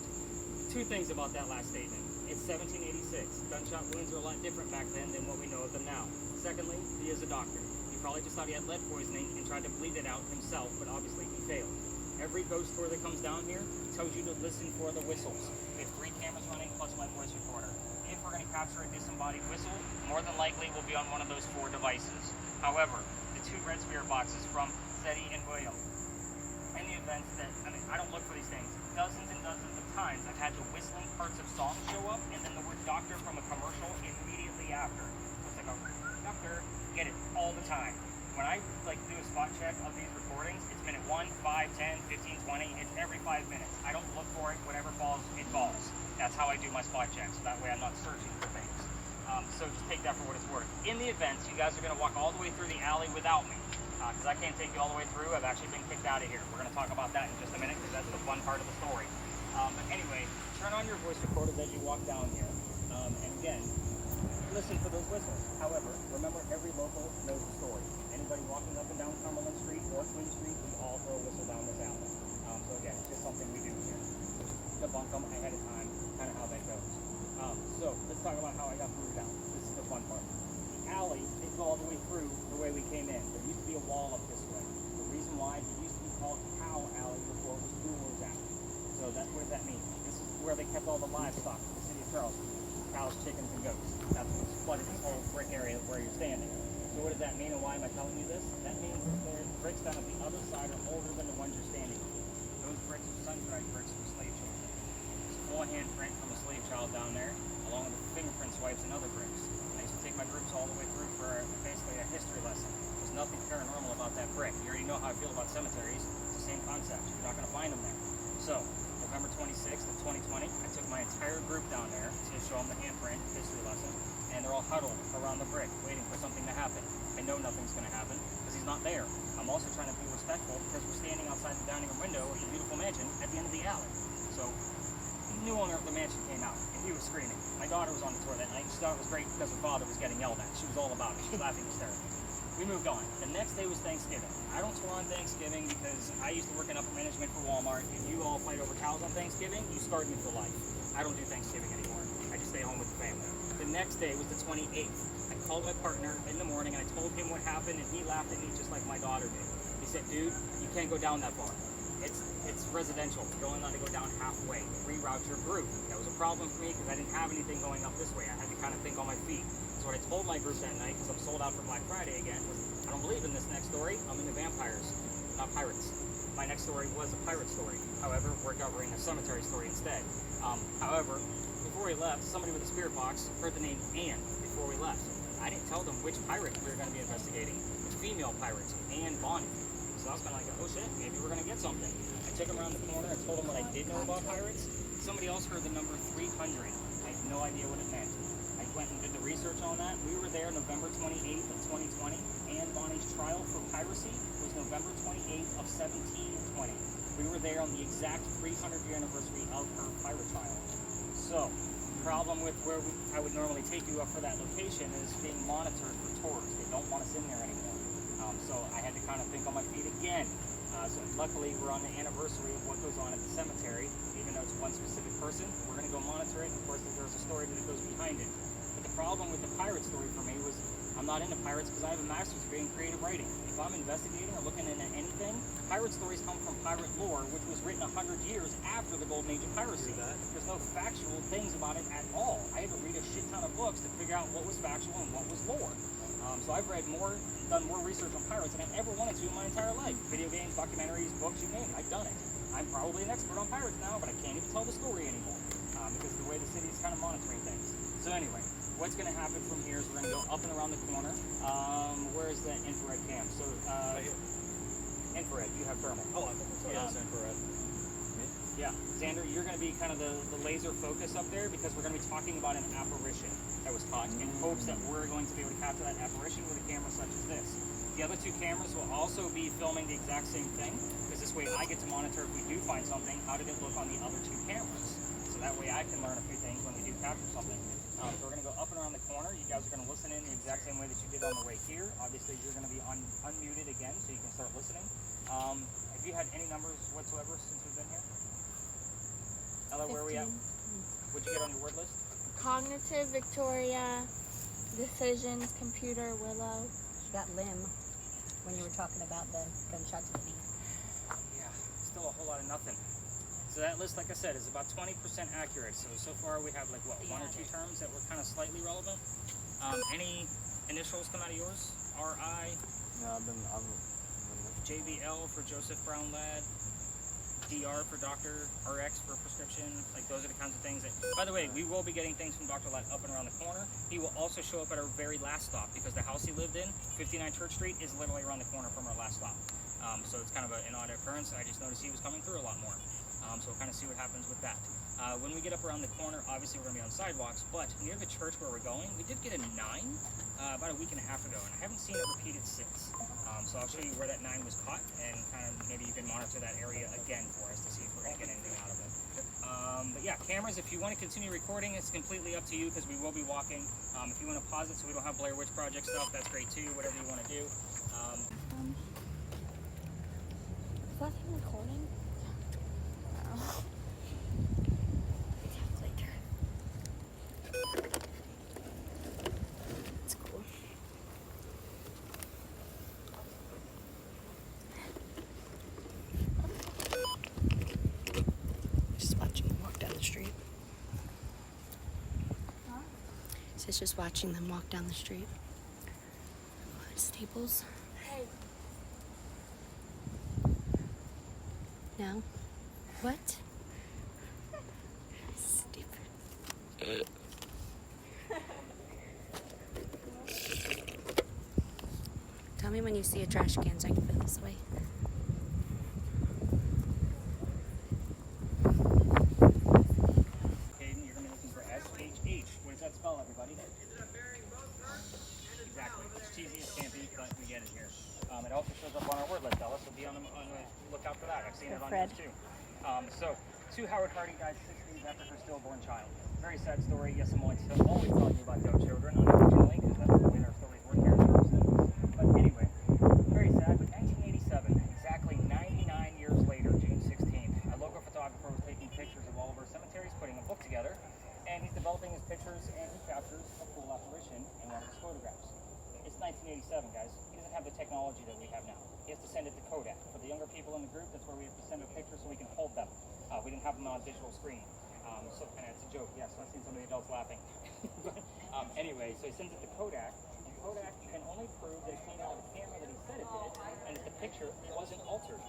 2 things about that last statement. It's 1786. Gunshot wounds are a lot different back then than what we know of them now. Secondly, he is a doctor. He probably just thought he had lead poisoning and tried to bleed it out himself, but obviously he failed. Every ghost tour that comes down here tells you to listen for the whistles. We have 3 cameras running plus my voice recorder. If we're going to capture a disembodied whistle, more than likely we'll be on one of those 4 devices. However, the 2 red spirit boxes from Seti and William. In the events that, I don't look for these things. Dozens and dozens of times I've had the whistling parts of songs show up and then the word doctor from a commercial immediately after. So it's like a doctor, get it all the time. When I do a spot check of these recordings, it's minute 1, 5, 10, 15, 20. It's every 5 minutes. I don't look for it. Whatever falls, it falls. That's how I do my spot checks. So that way I'm not searching for things. So just take that for what it's worth. In the events, you guys are going to walk all the way through the alley without me. Because I can't take you all the way through. I've actually been kicked out of here. We're going to talk about that in just a minute because that's the fun part of the story. But anyway, turn on your voice recorders as you walk down here. And again, listen for those whistles. However, remember every local knows the story. Anybody walking up and down Cumberland Street or Queen Street, we all throw a whistle down this alley. So again, it's just something we do here. Debunk them ahead of time, kind of how that goes. So let's talk about how I got through down. This is the fun part. The alley didn't go all the way through the way we came in. There used to be a wall up this way. The reason why it used to be called Cow Alley before it was Doolers Alley. So that's what that means. This is where they kept all the livestock in the city of Charleston. Cows, chickens, and goats. That's what's flooded this whole brick area where you're standing. So what does that mean and why am I telling you this? That means that the bricks down at the other side are older than the ones you're standing on. Those bricks are sun-dried bricks from slave children. There's one handprint from a slave child down there, along with the fingerprint swipes and other bricks. I used to take my groups all the way through for basically a history lesson. There's nothing paranormal about that brick. You already know how I feel about cemeteries. It's the same concept. You're not going to find them there. So, November 26th of 2020, I took my entire group down there to show them the handprint history lesson, and they're all huddled around the brick, waiting for something to happen. I know nothing's going to happen because he's not there. I'm also trying to be respectful because we're standing outside the dining room window of the beautiful mansion at the end of the alley. So, the new owner of the mansion came out, and he was screaming. My daughter was on the tour that night. She thought it was great because her father was getting yelled at. She was all about it. She was laughing hysterically. We moved on. The next day was Thanksgiving. I don't tour on Thanksgiving because I used to work in upper management for Walmart, and you all fight over cows on Thanksgiving. You scarred me for life. I don't do Thanksgiving anymore. I just stay home with the family. The next day was the 28th. I called my partner in the morning, and I told him what happened, and he laughed at me just like my daughter did. He said, dude, you can't go down that far. It's residential. You're only allowed to go down halfway. Reroute your group. That was a problem for me because I didn't have anything going up this way. I had to kind of think on my feet. So what I told my group that night, because I'm sold out for Black Friday again, was I don't believe in this next story. I'm into vampires, not pirates. My next story was a pirate story. However, we're covering a cemetery story instead. However, before we left, somebody with a spirit box heard the name Anne before we left. I didn't tell them which pirate we were going to be investigating. Which female pirates, Anne Bonnie. So I was kind of like, oh shit, maybe we're going to get something. I took them around the corner and told them what I did know about pirates. Somebody else heard the number 300. I had no idea what it meant. I went and did the research on that. We were there November 28th of 2020. Anne Bonnie's trial for piracy was November 28th of 1720. We were there on the exact 300th year anniversary of her pirate trial. So, problem with where I would normally take you up for that location is being monitored for tours. They don't want us in there anymore. So I had to kind of think on my feet again. So luckily we're on the anniversary of what goes on at the cemetery. Even though it's one specific person, we're going to go monitor it. And of course, there's a story that goes behind it. But the problem with the pirate story for me was I'm not into pirates because I have a master's degree in creative writing. If I'm investigating or looking into anything, pirate stories come from pirate lore, which was written 100 years after the golden age of piracy. There's no factual things about it at all. I had to read a shit ton of books to figure out what was factual and what was lore. So I've done more research on pirates than I ever wanted to in my entire life. Video games, documentaries, books, you name it, I've done it. I'm probably an expert on pirates now, but I can't even tell the story anymore because of the way the city is kind of monitoring things. So anyway, what's going to happen from here is we're going to go up and around the corner. Where is the infrared cam? So Right here. infrared, you have thermal. Oh, I thought that's infrared. Yeah, Xander, you're going to be kind of the laser focus up there because we're going to be talking about an apparition that was caught in hopes that we're going to be able to capture that apparition with a camera such as this. The other two cameras will also be filming the exact same thing because this way I get to monitor if we do find something, how did it look on the other two cameras? So that way I can learn a few things when we do capture something. So we're going to go up and around the corner. You guys are going to listen in the exact same way that you did on the way here. Obviously, you're going to be unmuted again so you can start listening. Have you had any numbers whatsoever since we've been here? Ella, where are we at? What'd you get on your word list? Cognitive, Victoria, decisions, computer, Willow. She got limb when you were talking about the gunshot to the knee. Yeah, still a whole lot of nothing. So that list, like I said, is about 20% accurate. So far we have like what, one or two terms that were kind of slightly relevant. Any initials come out of yours? R.I., No, I'm JBL for Joseph Brown Lad, DR for Dr. RX for prescription. Like those are the kinds of things that, by the way, we will be getting things from Dr. Lad up and around the corner. He will also show up at our very last stop because the house he lived in, 59 Church Street, is literally around the corner from our last stop. So it's kind of an odd occurrence. I just noticed he was coming through a lot more. So we'll kind of see what happens with that. When we get up around the corner, obviously we're going to be on sidewalks, but near the church where we're going, we did get a 9 about a week and a half ago, and I haven't seen it repeated since. So I'll show you where that 9 was caught, and kind of maybe you can monitor that area again for us to see if we're going to get anything out of it. But yeah, camera cameras. If you want to continue recording, it's completely up to you because we will be walking. If you want to pause it so we don't have Blair Witch Project stuff, that's great too. Whatever you want to do. Is that thing recording? Oh. Later. It's cool. Just watching them walk down the street. So it's just watching them walk down the street. Staples. Hey. No. What? Stupid. Tell me when you see a trash can so I can put this away. Hayden, you're going to be looking for SHH. What does that spell, everybody? Exactly. It's cheesy, it can't be, but we get it here. It also shows up on our word list, Ella, so be on the lookout for that. I've seen it on yours too. So, to Howard Hardy died 6 days after her stillborn child. Very sad story. Yes, I'm always talking about no children, unfortunately, because that's the way our stories work here in Charleston. But anyway, very sad. But 1987, exactly 99 years later, June 16th, a local photographer was taking pictures of all of our cemeteries, putting a book together, and he's developing his pictures, and he captures a full apparition in one of his photographs. It's 1987, guys. He doesn't have the technology that we have now. He has to send it to Kodak. For the younger people in the group, that's where we have to send a picture so we can hold them. We didn't have them on a digital screen. And it's a joke, yes, I've seen some of the adults laughing. Anyway, so he sends it to Kodak, and Kodak can only prove that it came out of the camera that he said it did, and that the picture wasn't altered.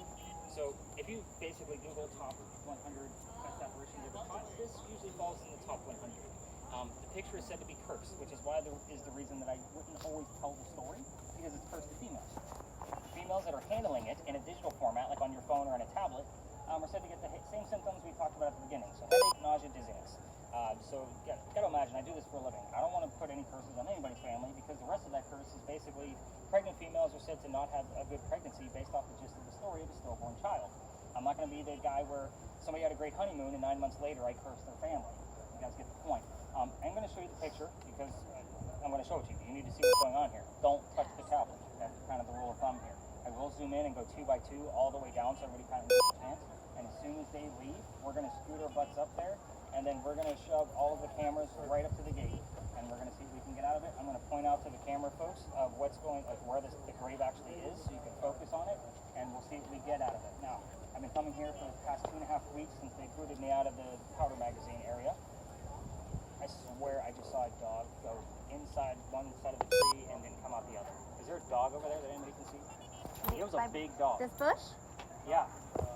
So if you basically Google top 100 best apparitions ever caught, this usually falls in the top 100. The picture is said to be cursed, which is why there is the reason that I wouldn't always tell the story, because it's cursed to females. Females that are handling it in a digital format, like on your phone or on a tablet, are said to get the same symptoms we talked about at the beginning. So headache, nausea, dizziness. So you got to imagine, I do this for a living. I don't want to put any curses on anybody's family because the rest of that curse is basically pregnant females are said to not have a good pregnancy based off the gist of the story of a stillborn child. I'm not going to be the guy where somebody had a great honeymoon and 9 months later I cursed their family. You guys get the point. I'm going to show you the picture because I'm going to show it to you. You need to see what's going on here. Don't touch the tablet. That's kind of the rule of thumb here. I will zoom in and go 2 by 2 all the way down so everybody kind of gets a chance. And as soon as they leave, we're going to scoot our butts up there, and then we're going to shove all of the cameras right up to the gate, and we're going to see if we can get out of it. I'm going to point out to the camera folks of what's going, like where the grave actually is, so you can focus on it, and we'll see if we get out of it. Now, I've been coming here for the past 2.5 weeks since they booted me out of the powder magazine area. I swear I just saw a dog go inside one side of the tree and then come out the other. Is there a dog over there that anybody can see? It was a big dog. This bush? Yeah.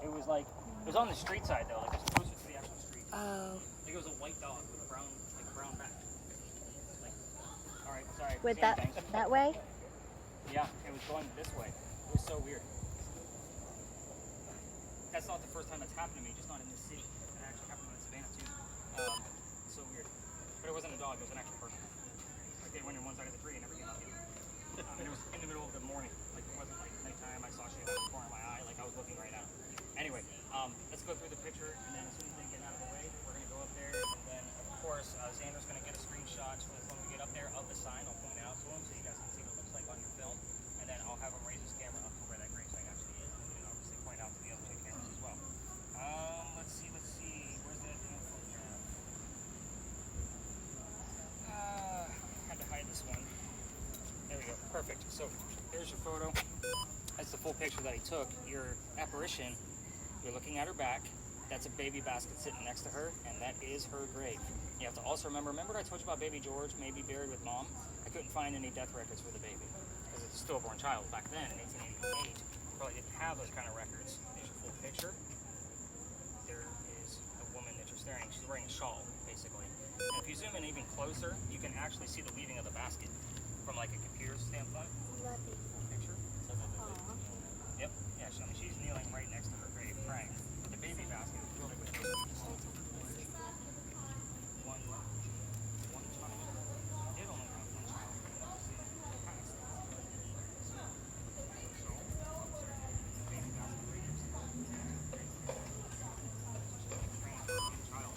It was like, it was on the street side though, like it was closer to the actual street. Oh. I think it was a white dog with a brown back. Like, all right, sorry. With same that thing. that way? Yeah, it was going this way. It was so weird. That's not the first time that's happened to me, just not in this city. It actually happened in Savannah too. So weird. But it wasn't a dog, it was an actual person. Like they went in one side of the tree and never came out the other. And it was in the middle of the morning. Like it wasn't like nighttime. I saw shit out of the corner of my eye. Like I was looking right at it. Anyway, let's go through the picture, and then as soon as they get out of the way, we're going to go up there, and then, of course, Xander's going to get a screenshot when we get up there of the sign. I'll point it out to him so you guys can see what it looks like on your film, and then I'll have him raise his camera up to where that gravesite actually is, and then obviously point out to the other 2 cameras as well. Let's see. Where's that photograph? Had to hide this one. There we go. Perfect. So, here's your photo. That's the full picture that he took. Your apparition, you're looking at her back. That's a baby basket sitting next to her, and that is her grave. You have to also remember what I told you about baby George, maybe buried with mom? I couldn't find any death records for the baby, because it's a stillborn child. Back then, in 1888, probably didn't have those kind of records. There's your full picture. There is a woman that you're staring. She's wearing a shawl, basically. And if you zoom in even closer, you can actually see the weaving of the basket from like a computer standpoint. Picture. Yep. Yeah. So, I mean, she's kneeling right next to her grave, praying. But the baby basket is really with one child. Did only have one child. Baby basket right next to her. Praying for the child.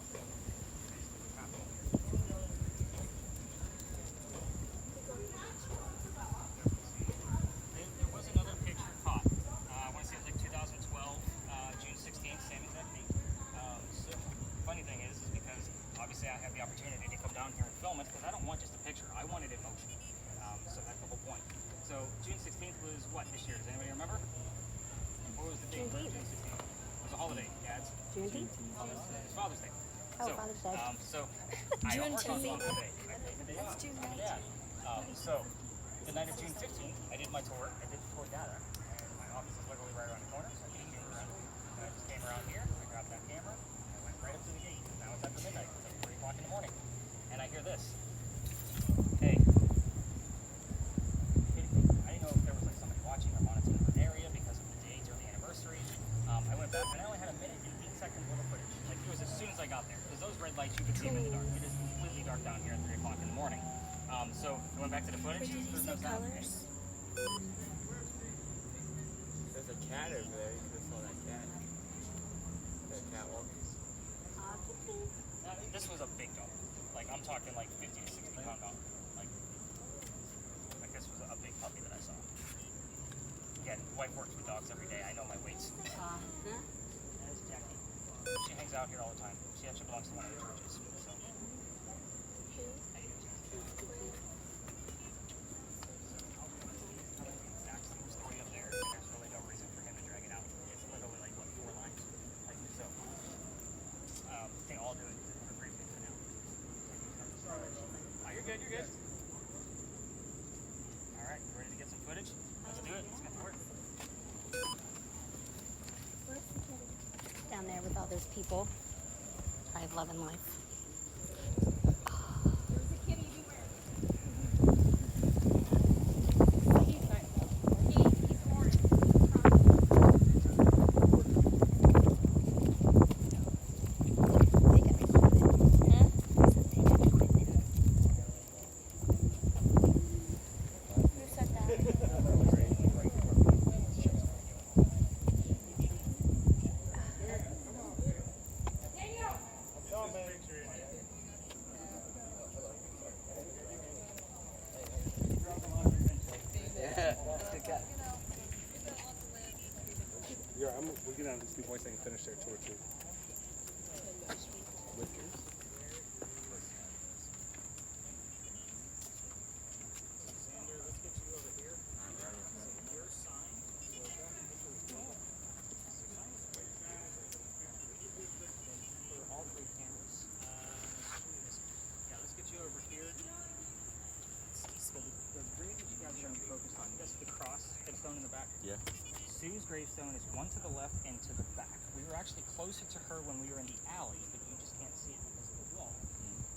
It's Father's Day. Oh, Father's Day. So I don't work on Juneteenth. Father's Day. I take the day off. June I'm a dad. So the night of June 15th, I did my tour. I did the tour data, and my office is literally right around the corner. So I just came around. And I just came around here. I grabbed that camera. And I went right up to the gate. Now it's after midnight. It's like 3 o'clock in the morning, and I hear this. Hey. I didn't know if there was like somebody watching or monitoring the area because of the date or the anniversary. I went back and I only had a minute and 8 seconds worth of footage. Like it was as soon as I got there. Because those red lights you could see them in the dark. It is completely dark down here at 3 o'clock in the morning. So I went back to the footage. Wait, did you There's say no sound. colors? There's a cat over there. You could have saw that cat. That cat walking. This was a big dog. Like I'm talking like 50 to 60 pound dog. Like this was a big puppy that I saw. Again, wife works with dogs every day. I know my weights. That is Jackie. She hangs out here all the time. She actually belongs to one of the churches. So. Exact same story up there. There's really no reason for him to drag it out. It's literally like what 4 lines. Like so. They all do it for free for now. Oh, you're good. You're good. All right, you ready to get some footage? Let's do it. Let's get to work. Down there with all those people. I have love and life. They got equipment. Huh? They got equipment. Who said that? Yeah, we'll get on to see boys. They can finish their tour too. Xander, let's get you over here. So your sign. For all 3 cameras. Yeah, let's get you over here. So the grave that you guys are going to be focused on, that's the cross headstone in the back. Yeah. Sue's gravestone is one to the left and to the back. We were actually closer to her when we were in the alley, but you just can't see it because of the wall.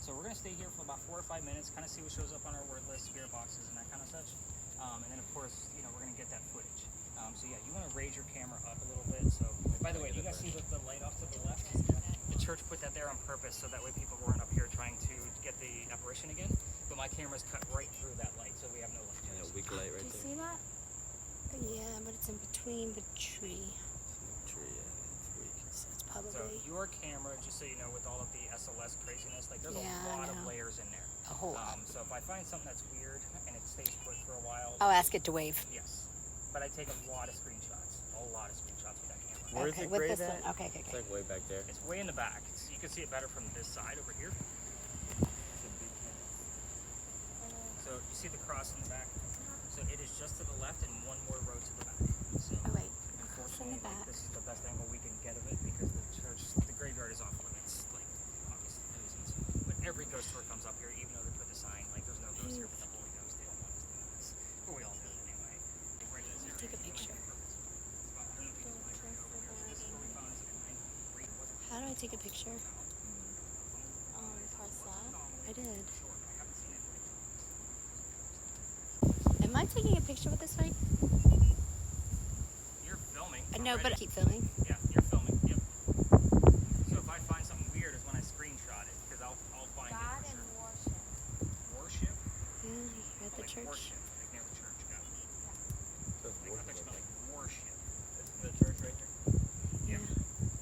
So we're going to stay here for about 4 or 5 minutes, kind of see what shows up on our word list, spirit boxes, and that kind of such. And then, of course, you know, we're going to get that footage. So yeah, you want to raise your camera up a little bit. So, by the way, you guys see the light off to the left? The church put that there on purpose so that way people weren't up here trying to get the apparition again. But my camera's cut right through that light, so we have no light. And a weak light right Do you there. see that? Yeah, but it's in between the tree. Tree, yeah. It's weak. So it's So probably your camera, just so you know, with all of the SLS craziness, like there's Yeah, a I lot of know. layers in there. a whole lot. So if I find something that's weird and it stays put for a while, I'll ask it to wave. yes. But I take a lot of screenshots with that camera. Where's Okay, the with grave this at? one. Okay, okay, It's okay. like way back there. It's way in the back. You can see it better from this side over here. So you see the cross in the back. So it is just to the left and one more row to the back. So Oh wait, unfortunately, in the back. this is the best angle we can get of it because the graveyard is off limits, like obvious reasons. But every ghost tour comes up here, even though they put the sign, like there's no ghost here but the Holy Ghost. They don't want us doing this. But we all do it anyway. Like, right in this area. Take a picture. How do I take a picture? Parcel. I did. Am I taking a picture with this light? You're filming. No, but already. keep filming. Yeah, you're filming. Yep. So if I find something weird, is when I screenshot it, because I'll find God it for and sure. worship. Worship. Yeah, you're at the Like church. Worship, like near the church. Got it. Like, I bet you like worship. This is the church right here. Yeah.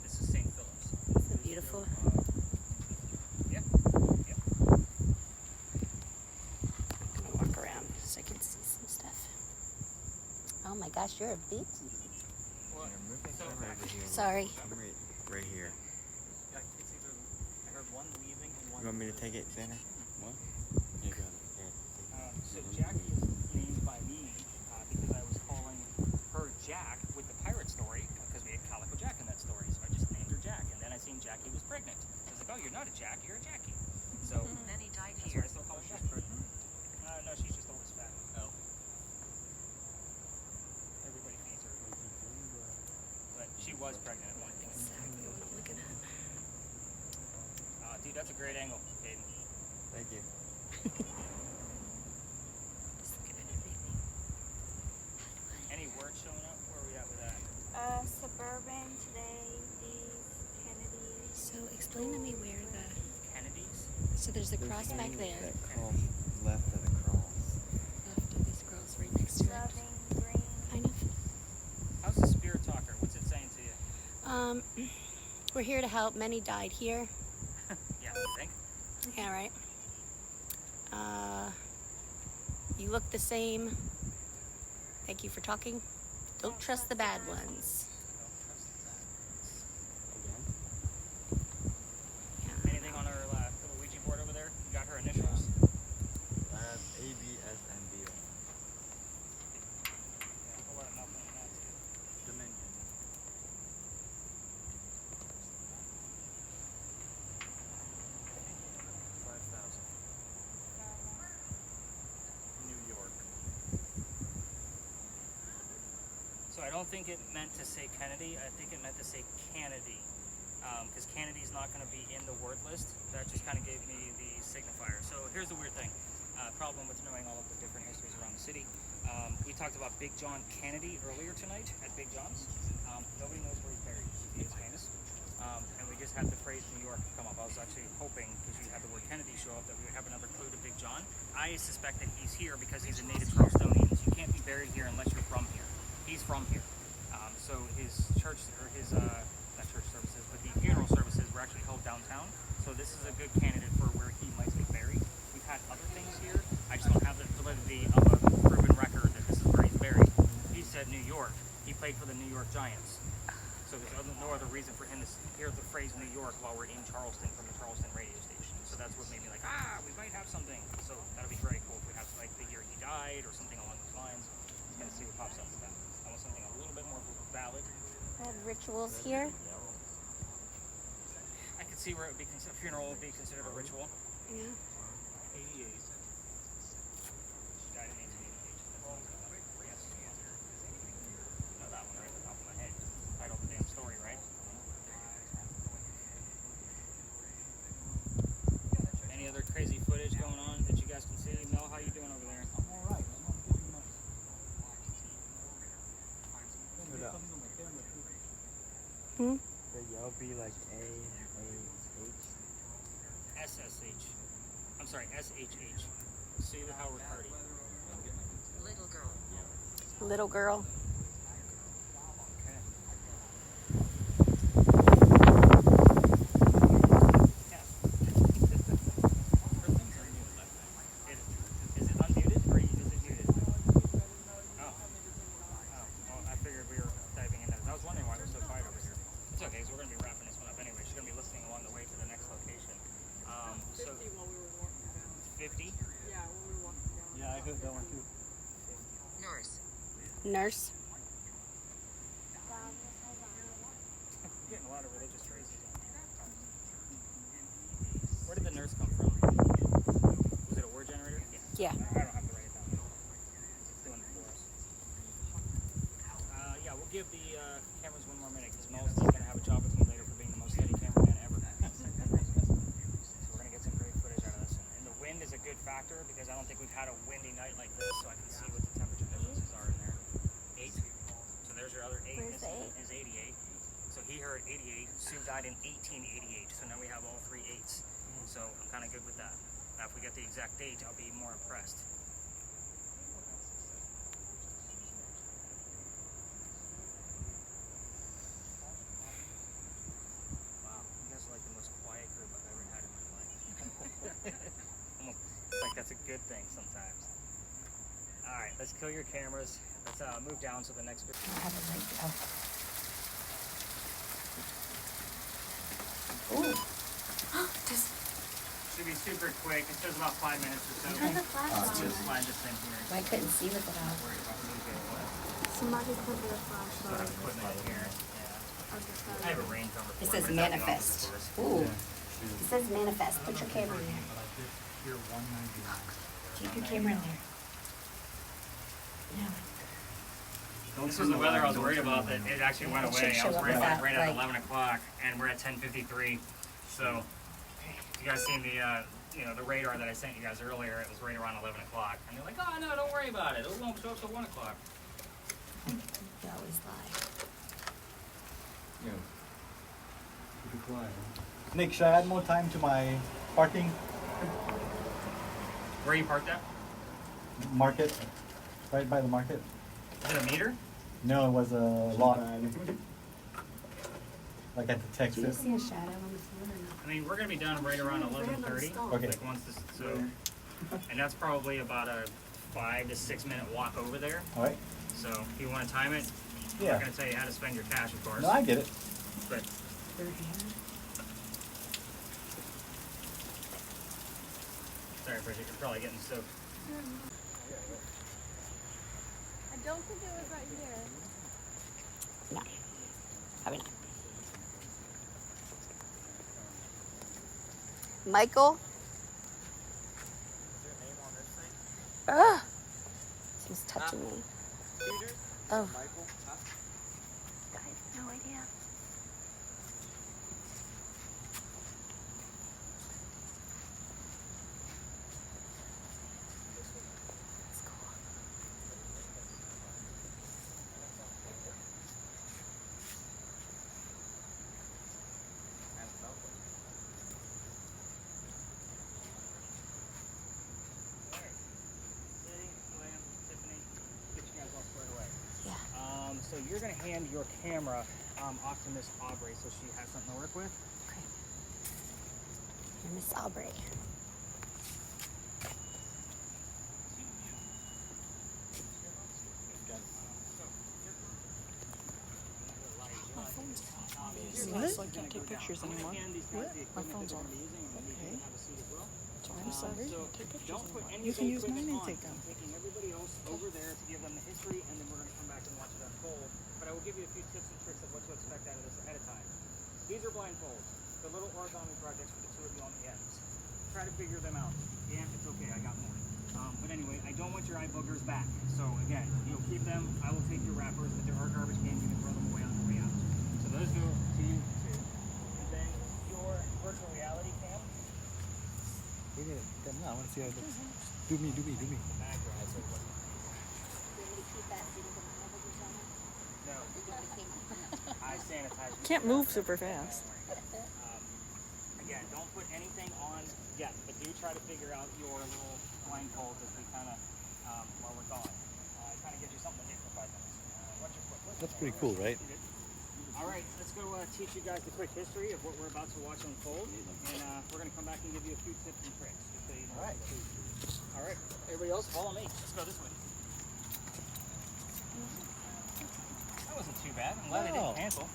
This is St. Philip's. Isn't it beautiful? Yep. Yep. I'm gonna walk around so I can see some stuff. Oh my gosh, you're a beat. Well, Move that so camera over here. Sorry. I'm right here. yeah, it's either I heard one leaving and one. You want me to take it, Xander? What? Yeah, go ahead. Here, take it. So Jackie is named by me because I was calling her Jack with the pirate story because we had Calico Jack in that story. So I just named her Jack, and then I seen Jackie great angle, Caden. Thank you. Any word showing up? Where are we at with that? Suburban today, these Kennedys. So explain to me where the. Kennedy's? So there's a cross back there. That cross left of the cross. Left of this girl's right next to it. Loving green. Kind of. How's the spirit talker? What's it saying to you? We're here to help. Many died here. Yeah, you think? Yeah, right. You look the same. Thank you for talking. Don't trust the bad ones. Again? Yeah. Anything on her little Ouija board over there? You got her initials? I have A, B, S, and B. Yeah, pull out nothing on that too. Dominion. New York. So I don't think it meant to say Kennedy. I think it meant to say Kennedy. Because Kennedy's not going to be in the word list. That just kind of gave me the signifier. So here's the weird thing. Problem with knowing all of the different histories around the city. We talked about Big John Kennedy earlier tonight at Big John's. Nobody knows where he's buried. He's famous. And we just had the phrase New York come up. I was actually hoping, because you had the word Kennedy show up, that we would have another clue to Big John. I suspect that he's here because he's a native Charlestonian. So you can't be buried here unless you're from here. He's from here. So his church, or his, not church services, but the funeral services were actually held downtown. So this is a good candidate for where he might be buried. We've had other things here. I just don't have the validity of a proven record that this is where he's buried. He said New York. He played for the New York Giants. So there's no other reason for him to hear the phrase New York while we're in Charleston from the Charleston radio station. So that's what made me like, we might have something. So that'd be very cool if we have like the year he died or something along those lines. Just gonna see what pops up with that. I want something a little bit more valid. I have rituals here. I could see where it would be a funeral would be considered a ritual. Yeah. 88. She died in 1888. Yes. I know that one right at the top of my head. Title of the damn story, right? Any other crazy footage going on that you guys can see? Mel, how you doing over there? I'm alright. I'm not doing much. Put up. Hmm? The yellow be like A, H. SSH. I'm sorry, SHH. See the Howard Hardy. Little girl. Little girl. Okay. Yeah. Her things are muted like that. Is it unmuted or is it muted? Oh. Well, I figured we were diving into this. I was wondering why we're so quiet over here. It's okay, so we're going to be wrapping this one up anyway. She's going to be listening along the way to the next location. 50 while we were walking down. 50? Yeah, while we were walking down. Yeah, I heard that one too. Nurse. Nurse. Getting a lot of religious phrases. Where did the nurse come from? Was it a word generator? Yeah. I don't have to write it down. It's doing it for us. Yeah, we'll give the cameras one more minute because Mel's going to have a job with me later for being the most steady cameraman ever. So we're going to get some great footage out of this. And the wind is a good factor because I don't think we've had a windy night like this, so I can see what the temperature differences are in there. 8. So there's your other 8. Where's the This is 88. So he heard 88. Sue died in 1888. So now we have all 3 8s. So I'm kind of good with that. Now if we get the exact date, I'll be more impressed. Wow, you guys are like the most quiet group I've ever had in my life. Almost like that's a good thing sometimes. All right, let's kill your cameras. Let's move down to the next bit. I have it right there. Ooh. This Should be super quick. It says about 5 minutes or so. Turn the flash Just on. slide this in here. I couldn't see with it Don't on. worry about moving it. Somebody put their So I'm flashlight. putting it here. Yeah. I'll just I have a rain cover for It says but it's at the office, manifest. of course. Ooh. It says manifest. Put your camera in there. Keep your camera in there. Yeah. This was the weather I was worried about. That it actually went It should away. I show was up worried with about that, right at like- 11 o'clock, and we're at 10:53. So You guys seen the the radar that I sent you guys earlier? It was right around 11 o'clock. And they're like, oh no, don't worry about it. It won't show up till 1 o'clock. They always lie. Yeah. Keep it quiet. Nick, should I add more time to my parking Where you parked at? market? Right by the market? Is it a meter? No, it was a lot. Like at the Do you Texas. see a shadow on the floor or not? I mean, we're gonna be done right around 11:30. Okay. Like once this, and that's probably about a 5 to 6 minute walk over there. All right. So if you want to time it, I'm Yeah. not gonna tell you how to spend your cash, of course. No, I get it. But sorry, Bridget, you're probably getting soaked. I don't think it was right here. No. Probably not. Michael? Ah! Someone's touching me. Oh. I have no idea. That's cool. Tiffany, get you guys all squared away. Yeah. So you're gonna hand your camera off to Miss Aubrey so she has something to work with. Okay. You're Miss Aubrey. My phone's off. Really? I can't take pictures anymore. What? My phone's off. Okay. I'm sorry. Take pictures Don't put anymore. any You can use mine and on. take them. I'm taking everybody else over there to give them the history, and then we're going to come back and watch it unfold. But I will give you a few tips and tricks of what to expect out of this ahead of time. These are blindfolds. The little origami projects for the two of you on the ends. Try to figure them out. Yeah, it's okay. I got more. But anyway, I don't want your eye boogers back. So again, you'll keep them. I will take your wrappers, but there are garbage cans. You can throw them away on the way out. So those go to you too. And then your virtual reality cam. Look at it. I want to see how it looks. Do me. The bag drive. So it wasn't. No. I sanitize. Can't move super fast. Again, don't put anything on yet, but do try to figure out your little blindfolds as we kind of, while we're gone. Kind of gives you something to hit for 5 minutes. Watch your foot. That's pretty cool, right? All right, let's go teach you guys the quick history of what we're about to watch unfold, and we're going to come back and give you a few tips and tricks. Just so you know. All right, everybody else, follow me. Let's go this way. That wasn't too bad. I'm glad I didn't cancel.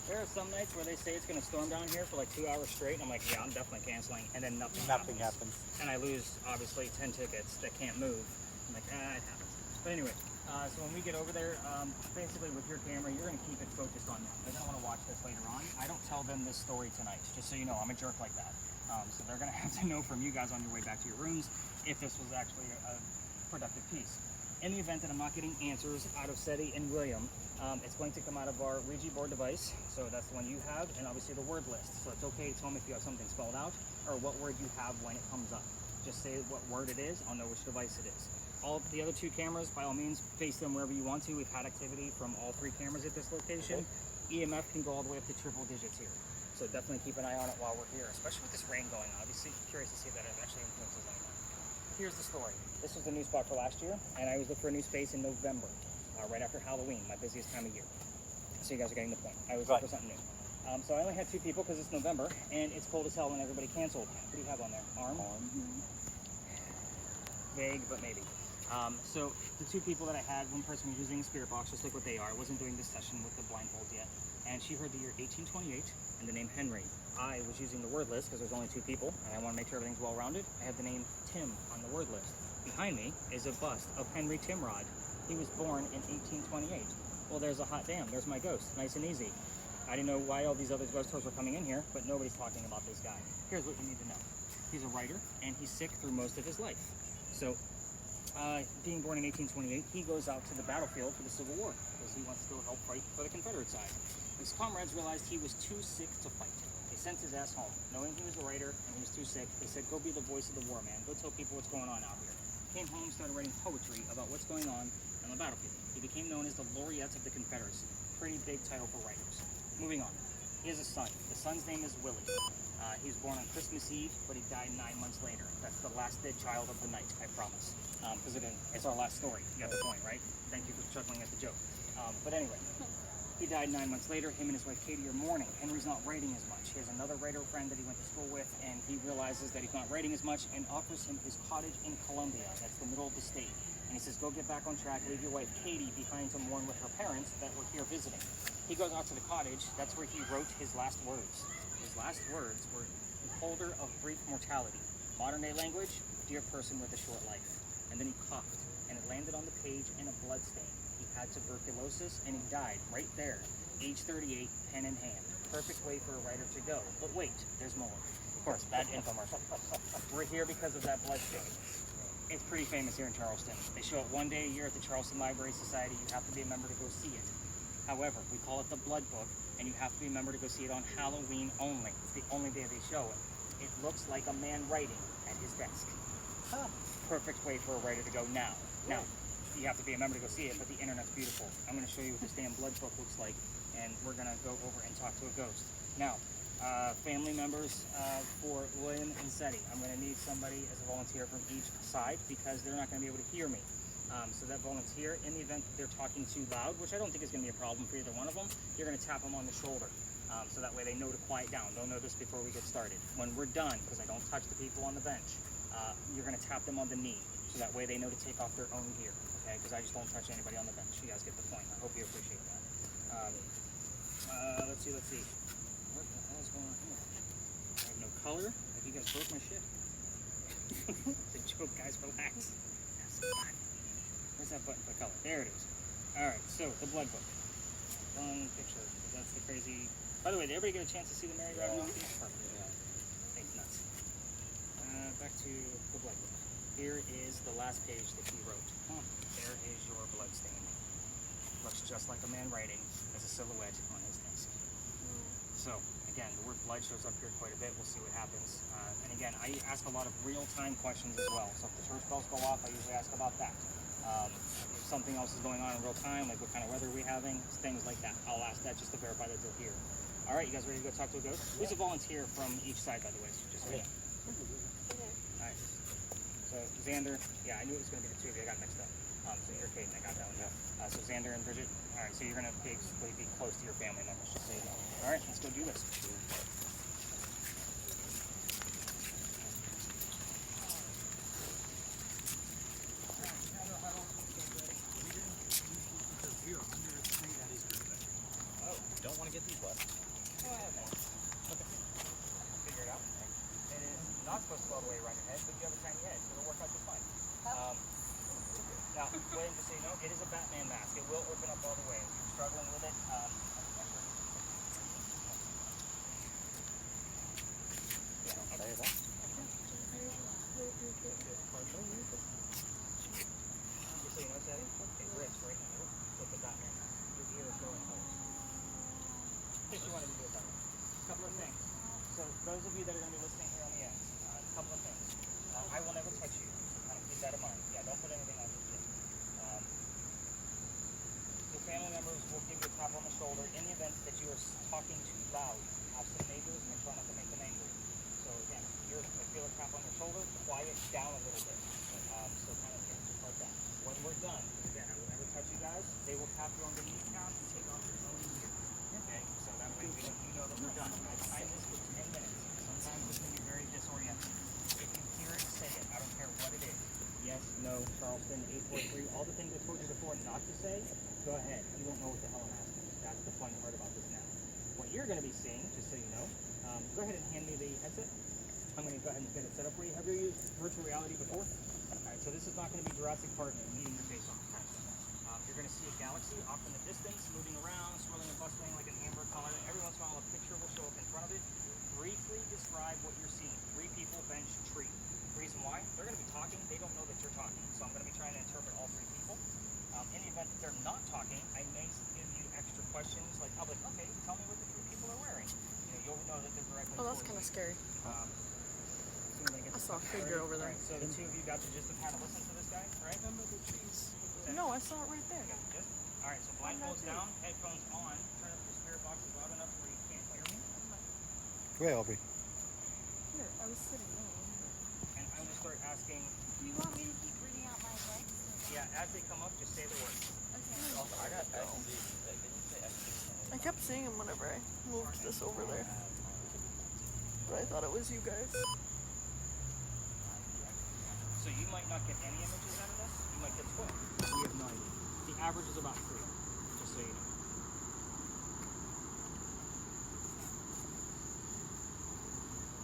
There are some nights where they say it's going to storm down here for like 2 hours straight, and I'm like, yeah, I'm definitely canceling, and then nothing happens. And I lose, obviously, 10 tickets that can't move. I'm like, it happens. But anyway, so when we get over there, basically with your camera, you're going to keep it focused on them. They're going to want to watch this later on. I don't tell them this story tonight, just so you know, I'm a jerk like that. So they're going to have to know from you guys on your way back to your rooms if this was actually a productive piece. In the event that I'm not getting answers out of SETI and William, it's going to come out of our Ouija board device, so that's the one you have, and obviously the word list. So it's okay to tell me if you have something spelled out or what word you have when it comes up. Just say what word it is, I'll know which device it is. All the other two cameras, by all means, face them wherever you want to. We've had activity from all 3 cameras at this location. EMF can go all the way up to triple digits here. So definitely keep an eye on it while we're here, especially with this rain going on. Obviously, curious to see if that actually influences anyone. Here's the story. This was the new spot for last year, and I always look for a new space in November, right after Halloween, my busiest time of year. So you guys are getting the point. I always look for something new. So I only had 2 people because it's November, and it's cold as hell when everybody canceled. What do you have on there? Arm? Vague, but maybe. So the 2 people that I had, one person was using a spirit box, just like what they are. I wasn't doing this session with the blindfolds yet. And she heard the year 1828 and the name Henry. I was using the word list because there's only 2 people, and I want to make sure everything's well-rounded. I have the name Tim on the word list. Behind me is a bust of Henry Timrod. He was born in 1828. Well, there's a hot damn. There's my ghost. Nice and easy. I didn't know why all these other ghost tours were coming in here, but nobody's talking about this guy. Here's what you need to know. He's a writer, and he's sick through most of his life. So, being born in 1828, he goes out to the battlefield for the Civil War. because he wants to go help fight for the Confederate side. His comrades realized he was too sick to fight. They sent his ass home. Knowing he was a writer and he was too sick, they said, go be the voice of the war, man. Go tell people what's going on out here. Came home, started writing poetry about what's going on the battlefield. He became known as the Laureates of the Confederacy. Pretty big title for writers. Moving on. He has a son. The son's name is Willie. He was born on Christmas Eve, but he died 9 months later. That's the last dead child of the night, I promise. Because it's our last story. You got the point, right? Thank you for chuckling at the joke. But anyway, he died 9 months later. Him and his wife Katie are mourning. Henry's not writing as much. He has another writer friend that he went to school with, and he realizes that he's not writing as much and offers him his cottage in Columbia. That's the middle of the state. And he says, go get back on track, leave your wife Katie behind to mourn with her parents that were here visiting. He goes out to the cottage. That's where he wrote his last words. His last words were, beholder of brief mortality. Modern day language, dear person with a short life. And then he coughed, and it landed on the page in a blood stain. He had tuberculosis, and he died right there, age 38, pen in hand. Perfect way for a writer to go. But wait, there's more. Of course, bad infomercial. We're here because of that blood stain. It's pretty famous here in Charleston. They show it one day a year at the Charleston Library Society. You have to be a member to go see it. However, we call it the Blood Book, and you have to be a member to go see it on Halloween only. It's the only day they show it. It looks like a man writing at his desk. Perfect way for a writer to go now. Now, you have to be a member to go see it, but the internet's beautiful. I'm going to show you what this damn Blood Book looks like, and we're going to go over and talk to a ghost. Now, family members for William and Seti. I'm going to need somebody as a volunteer from each side because they're not going to be able to hear me. So that volunteer, in the event that they're talking too loud, which I don't think is going to be a problem for either one of them, you're going to tap them on the shoulder. So that way they know to quiet down. They'll know this before we get started. When we're done, because I don't touch the people on the bench, you're going to tap them on the knee. So that way they know to take off their own gear. Okay? Because I just don't touch anybody on the bench. You guys get the point. I hope you appreciate that. Let's see. What the hell is going on here? I have no color. Like you guys broke my shit. The joke, guys, relax. Have some fun. Where's that button for color? There it is. Alright, so the Blood Book. Fun picture. That's the crazy. By the way, did everybody get a chance to see the Mary Robin piece? Perfect. Thanks, nuts. Back to the Blood Book. Here is the last page that he wrote. There is your blood stain. Looks just like a man writing as a silhouette on his desk. So, again, the word blood shows up here quite a bit. We'll see what happens. And again, I ask a lot of real-time questions as well. So if the church bells go off, I usually ask about that. If something else is going on in real time, like what kind of weather are we having, things like that. I'll ask that just to verify that they're here. All right, you guys ready to go talk to a ghost? Who's a volunteer from each side, by the way? So just so you know. All right. So Xander, yeah, I knew it was going to be the two of you. I got mixed up. So you're Kate, and I got that one. Yeah. So Xander and Bridget. All right. So you're going to basically be close to your family members, just so you know. All right. Let's go do this. Don't want to get these wet. Figure it out. It is not supposed to go all the way around your head, but you have a tiny head, so it'll work out just fine. Now, William, just so you know, it is a Batman mask. It will open up all the way. If you're struggling with it, just so you know, Sally, it rips right in the middle with the Batman mask. Your ear is going home. In case you wanted to do it that way. A couple of things. So, those of you that are going to be listening here on the end, a couple of things. I will never touch you, so kind of keep that in mind. Yeah, don't put anything on your skin. Your family members will give you a tap on the shoulder in the event that you are talking too loud. Have some neighbors and try not to make them angry. So again, if you feel a tap on your shoulder, quiet down a little bit. So kind of just like that. When we're done, again, I will never touch you guys. They will tap you on the kneecap and take off your own gear. Okay, so that way you know that we're done. I time this for 10 minutes. Sometimes this can be very disorienting. If you hear it, say it. I don't care what it is. Yes, no, Charleston, 843, all the things I told you before not to say, go ahead. You won't know what the hell I'm asking. That's the fun part about this now. What you're going to be seeing, just so you know, go ahead and hand me the headset. I'm going to go ahead and get it set up for you. Have you used virtual reality before? All right, so this is not going to be Jurassic Park and eating your face off. You're going to see a galaxy off in the distance, moving around, swirling and bustling like an amber color. Every once in a while, a picture will show up in front of it. Briefly describe what you're seeing. 3 people, bench, tree. Reason why? They're going to be talking. They don't know that you're talking. So I'm going to be trying to interpret all 3 people. In the event that they're not talking, I may scary. As soon as I get I this saw a stuff figure ready. over there. Alright, so the two of you got the gist of how to listen to this guy, right? No, I saw it right there. You got the gist? Alright, so blindfolds down, headphones on, turn up your spirit boxes loud enough where you can't hear me. Go ahead, Aubrey. Here, I was sitting down. And I'm gonna start asking, Do you want me to keep reading out my legs? yeah, as they come up, just say the words. I kept seeing him whenever I moved this over there. But I thought it was you guys. So you might not get any images out of this, you might get 12. We have no idea. The average is about 3, just so you know.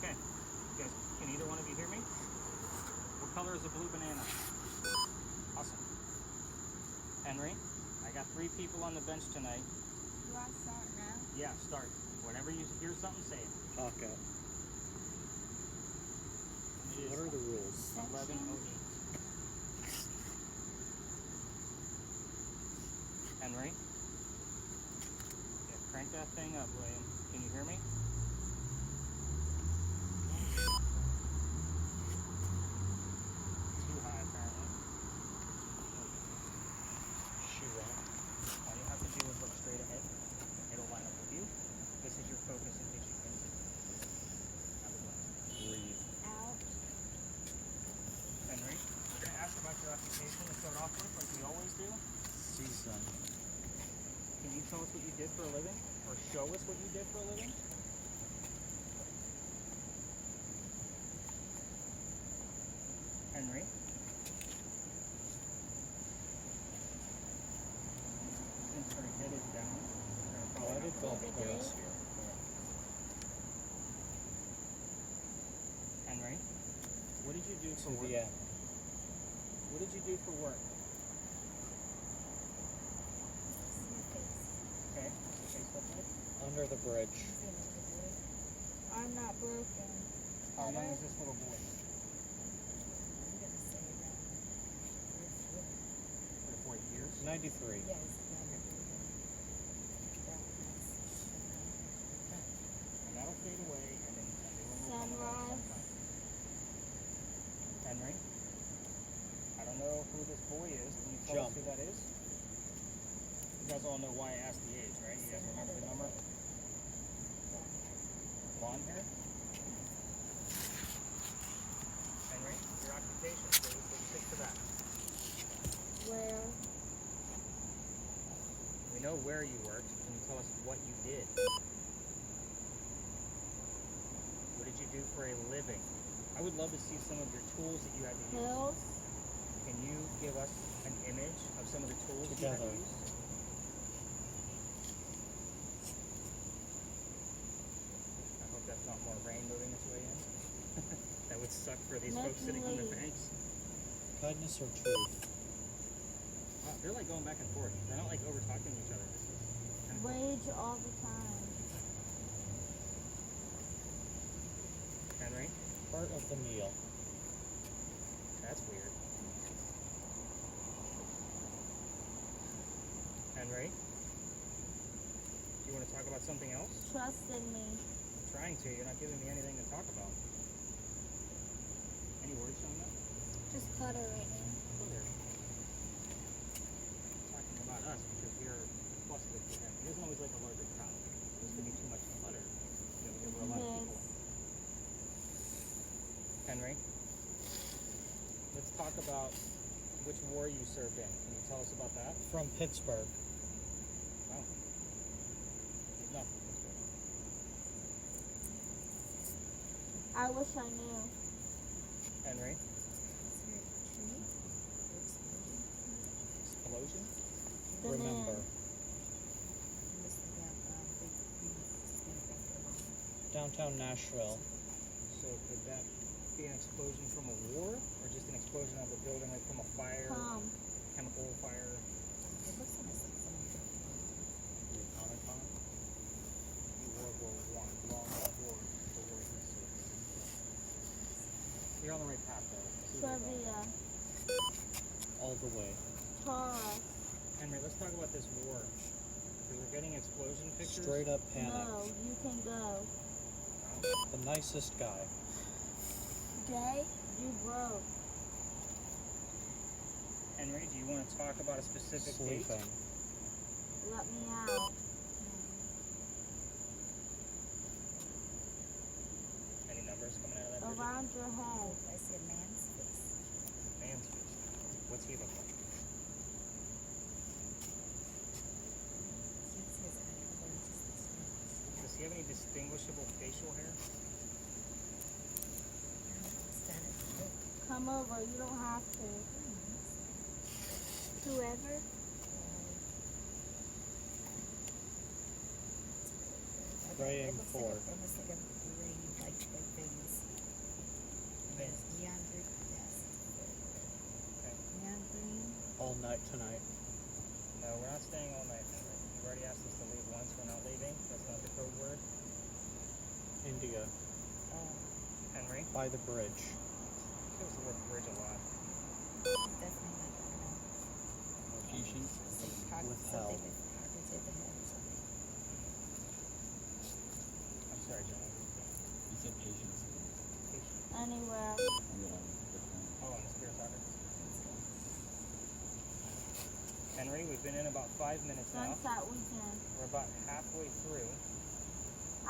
Okay, you guys, can either one of you hear me? What color is a blue banana? Awesome. Henry, I got 3 people on the bench tonight. Do I start now? Yeah, start. Whenever you hear something, say it. Talk out. It What is are the rules? 11:08. Henry? Yeah, crank that thing up, William. Can you hear me? Too high, apparently. Shoe on. All you have to do is look straight ahead. It'll line up with you. This is your focus in case you can. Now we go. Breathe. Out. Henry, we're going to ask about your occupation to start off with, like we always do. Season. Can you tell us what you did for a living? Or show us what you did for a living? Henry? Since her head is down, we're Why gonna did probably Bob not put go us here? Henry, what did you do for To work? the end. What did you do for work? Okay, what's the face look like? Under the bridge. I'm not broken. How young is this little boy? 3 to 4 years? 93. And that'll fade away, and then a new one will come along Sunrise. sometime. Henry, I don't know who this boy is. Can you tell us Jump. who that is? You guys all know why I asked the age, right? You guys remember the number? Blonde hair? Henry, your occupation, please. Let's stick to that. Where? We know where you worked. Can you tell us what you did? What did you do for a living? I would love to see some of your tools that you had to use. Hills? Can you give us an image of some of the tools that you had to Together. use? I hope that's not more rain moving its way in. That would suck for these folks sitting on the Making banks. Kindness or truth? Wow, they're like going back and forth. They're not like over talking to each other. This is kind of cool. Rage all the time. Henry, Part of the meal. that's weird. Henry, do you want to talk about something else? Trust in me. I'm trying to. You're not giving me anything to talk about. Any words on that? Just clutter right now. Clear. Talking about us because we're clustered with him. He doesn't always like a larger crowd. This could be too much clutter. You know, because we're a lot of people. Henry, let's talk about which war you served in. Can you tell us about that? From Pittsburgh. Wow. He's not from Pittsburgh. I wish I knew. Henry, explosion? The Remember. man. Downtown Nashville. So could that be an explosion from a war, or just an explosion of a building, like from a fire, Come. chemical fire? The atomic bomb? World War I, long before the war was. You're on the right path, though. Trivia. All the way. Taurus. Henry, let's talk about this war. Because we're getting explosion pictures. Straight up panic. No, you can go. Wow. The nicest guy. Jay, you broke. Henry, do you want to talk about a specific date? Sleeping. Let me out. Any numbers coming out of that? Bridget? Around your head. I see a man's face. Man's face. What's he look like? Does he have any distinguishable facial hair? Come over, you don't have to. Whoever. Praying for. Almost like a green, like things. Vince. Neon green, yes. Okay. Neon green. All night tonight. No, we're not staying all night, Henry. You've already asked us to leave once. We're not leaving. That's not the code word. India. Henry. By the bridge. She uses the word bridge a lot. Definitely not gonna know. Location. With hell. Something with cognitive and head or something. I'm sorry, John. You said patience. Anywhere. Oh, on the spirit talker. Henry, we've been in about 5 minutes now. Sunset weekend. We're about halfway through.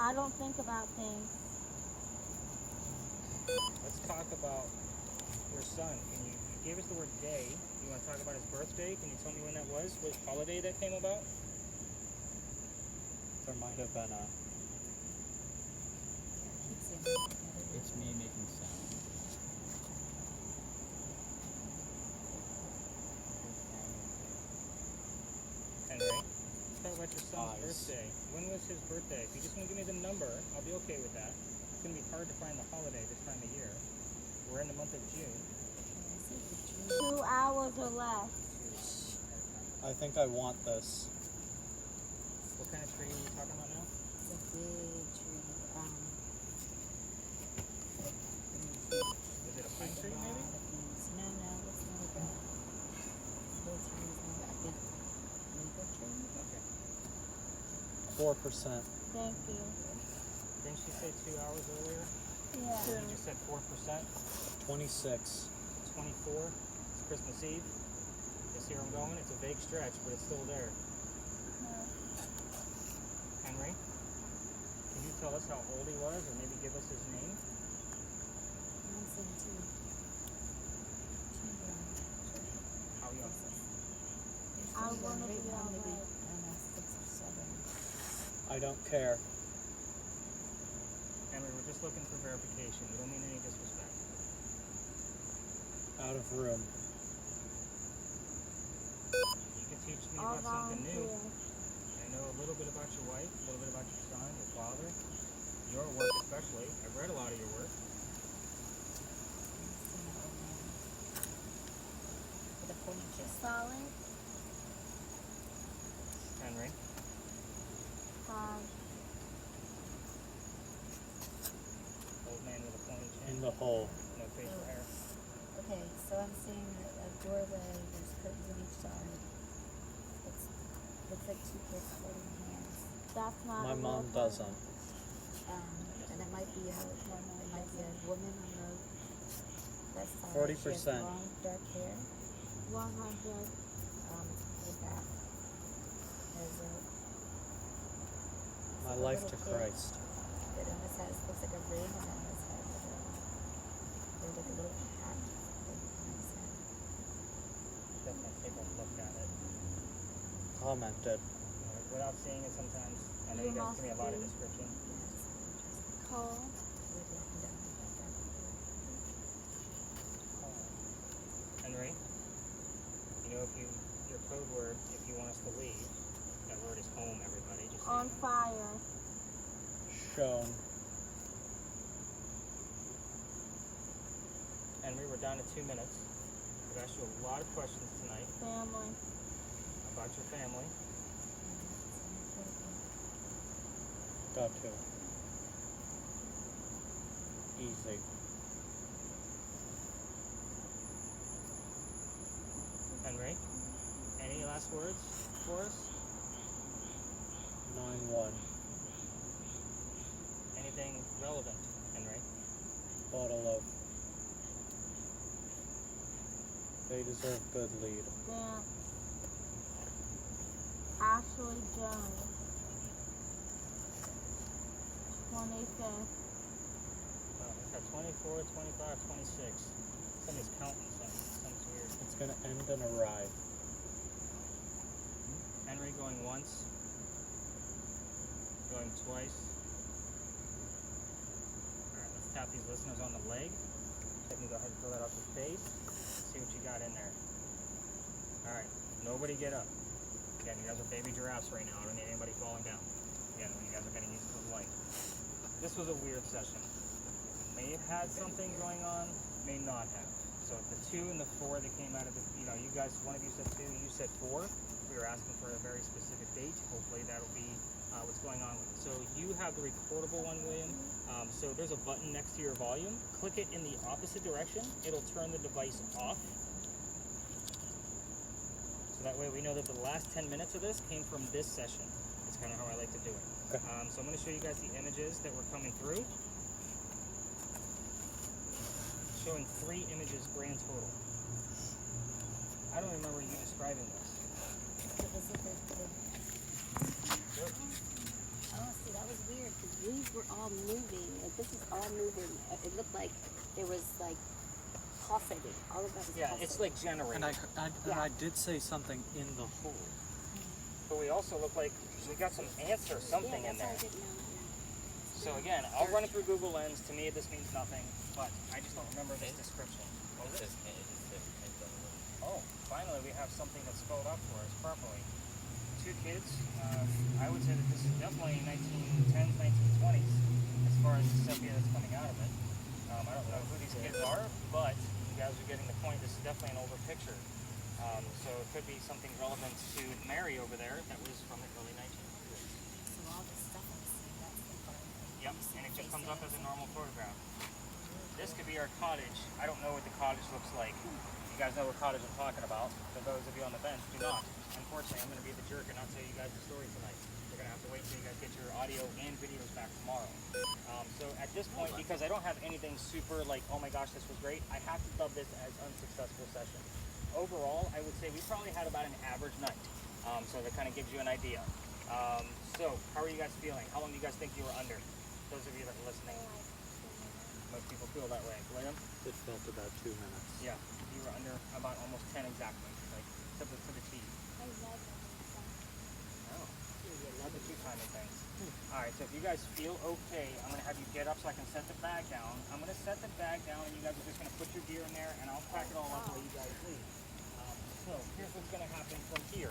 I don't think about things. Let's talk about your son. You gave us the word day. You want to talk about his birthday? Can you tell me when that was? What holiday that came about? There might have been a. It's me making sound. Henry, let's talk about your son's Eyes. birthday. When was his birthday? If you just want to give me the number, I'll be okay with that. It's going to be hard to find the holiday this time of year. We're in the month of June. 2 hours or less. I think I want this. What kind of tree are you talking about now? It's a big tree. Is it a pine tree, maybe? No, it's not a big. Little trees, not a big maple tree. Okay. 4%. Thank you. Didn't she say 2 hours earlier? Yeah. You just said 4%. 26. 24. It's Christmas Eve. You see where I'm going? It's a vague stretch, but it's still there. Henry, can you tell us how old he was, or maybe give us his name? 117. How young? I want to be all maybe, right. I don't know, 6 or 7. I don't care. Henry, we're just looking for verification. We don't mean any disrespect. Out of room. You can teach me I'll about something new. volunteer. I know a little bit about your wife, a little bit about your son, your father, your work especially. I've read a lot of your work. With a ponytail. Solid. Henry, 5. old man with a ponytail, In the hole. no facial hair. Okay, so I'm seeing a doorway, there's curtains on each side. It's looks like 2 kids holding hands. That's not My a mom real doesn't. And it might be a woman on the left side. 40%. She has long dark hair. 100. With that. There's a My a life little to kid. Christ. It almost looks like a ring, and then this has like a little hat thing on his head. Definitely take a look at it. Commented. Without seeing it sometimes, I know you guys give me a lot of description. Cole. Henry, you know your code word, if you want us to leave, that word is home, everybody. Just On fire. Shown. Henry, we're down to 2 minutes. I've asked you a lot of questions tonight Family. about your family. Got to. Easy. Henry, any last words for us? 9-1. Anything relevant, Henry? Bottle of. They deserve good lead. Dance. Ashley Jones. 25th. Oh, it's got 24, 25, 26. Somebody's counting something. Something's weird. It's gonna end in a ride. Henry going once. Going twice. Alright, let's tap these listeners on the leg. Tiffany, go ahead and fill that up your face. See what you got in there. Alright, nobody get up. Again, you guys are baby giraffes right now. I don't need anybody falling down. Again, you guys are getting used to the light. This was a weird session. May have had something going on, may not have. So the 2 and the 4 that came out of the, you guys, one of you said 2, you said 4. We were asking for a very specific date. Hopefully that'll be what's going on with it. So you have the recordable one, William. So there's a button next to your volume. Click it in the opposite direction. It'll turn the device off. So that way we know that the last 10 minutes of this came from this session. That's kind of how I like to do it. Okay. So I'm going to show you guys the images that were coming through. Showing 3 images grand total. I don't remember you describing this. Oh, see, that was weird because these were all moving. And this is all moving. It looked like there was like pulsating. All of that was Yeah, pulsating. it's like generating. And I did say something in the hole. But we also look like we got some ants or something in that's there. why I didn't know. Yeah. So again, I'll run it through Google Lens. To me, this means nothing, but I just don't remember this description. What was it? Oh, finally we have something that's spelled out for us properly. 2 kids. I would say that this is definitely 1910s, 1920s as far as the sepia that's coming out of it. I don't know who these kids are, but you guys are getting the point. This is definitely an older picture. So it could be something relevant to Mary over there that was from the early 1900s. So all this stuff I see, that's the part. Yep, and it just comes up as a normal photograph. This could be our cottage. I don't know what the cottage looks like. You guys know what cottage I'm talking about. For those of you on the bench, do not. Unfortunately, I'm going to be the jerk and not tell you guys the story tonight. We're going to have to wait till you guys get your audio and videos back tomorrow. So at this point, because I don't have anything super like, oh my gosh, this was great, I have to dub this as unsuccessful session. Overall, I would say we probably had about an average night. So that kind of gives you an idea. So how are you guys feeling? How long do you guys think you were under? Those of you that are listening. Most people feel that way. William? It felt about 2 minutes. Yeah, you were under about almost 10 exactly, like to the T. I love them. Oh, you love the 2 timing things. All right, so if you guys feel okay, I'm gonna have you get up so I can set the bag down. I'm gonna set the bag down, and you guys are just gonna put your gear in there, and I'll pack it all up while you guys leave. So here's what's gonna happen from here.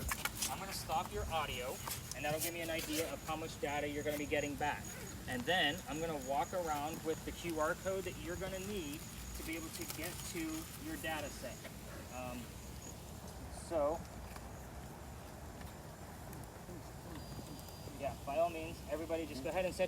I'm gonna stop your audio, and that'll give me an idea of how much data you're gonna be getting back. And then I'm gonna walk around with the QR code that you're gonna need to be able to get to your data set. Yeah, by all means, everybody just go ahead and set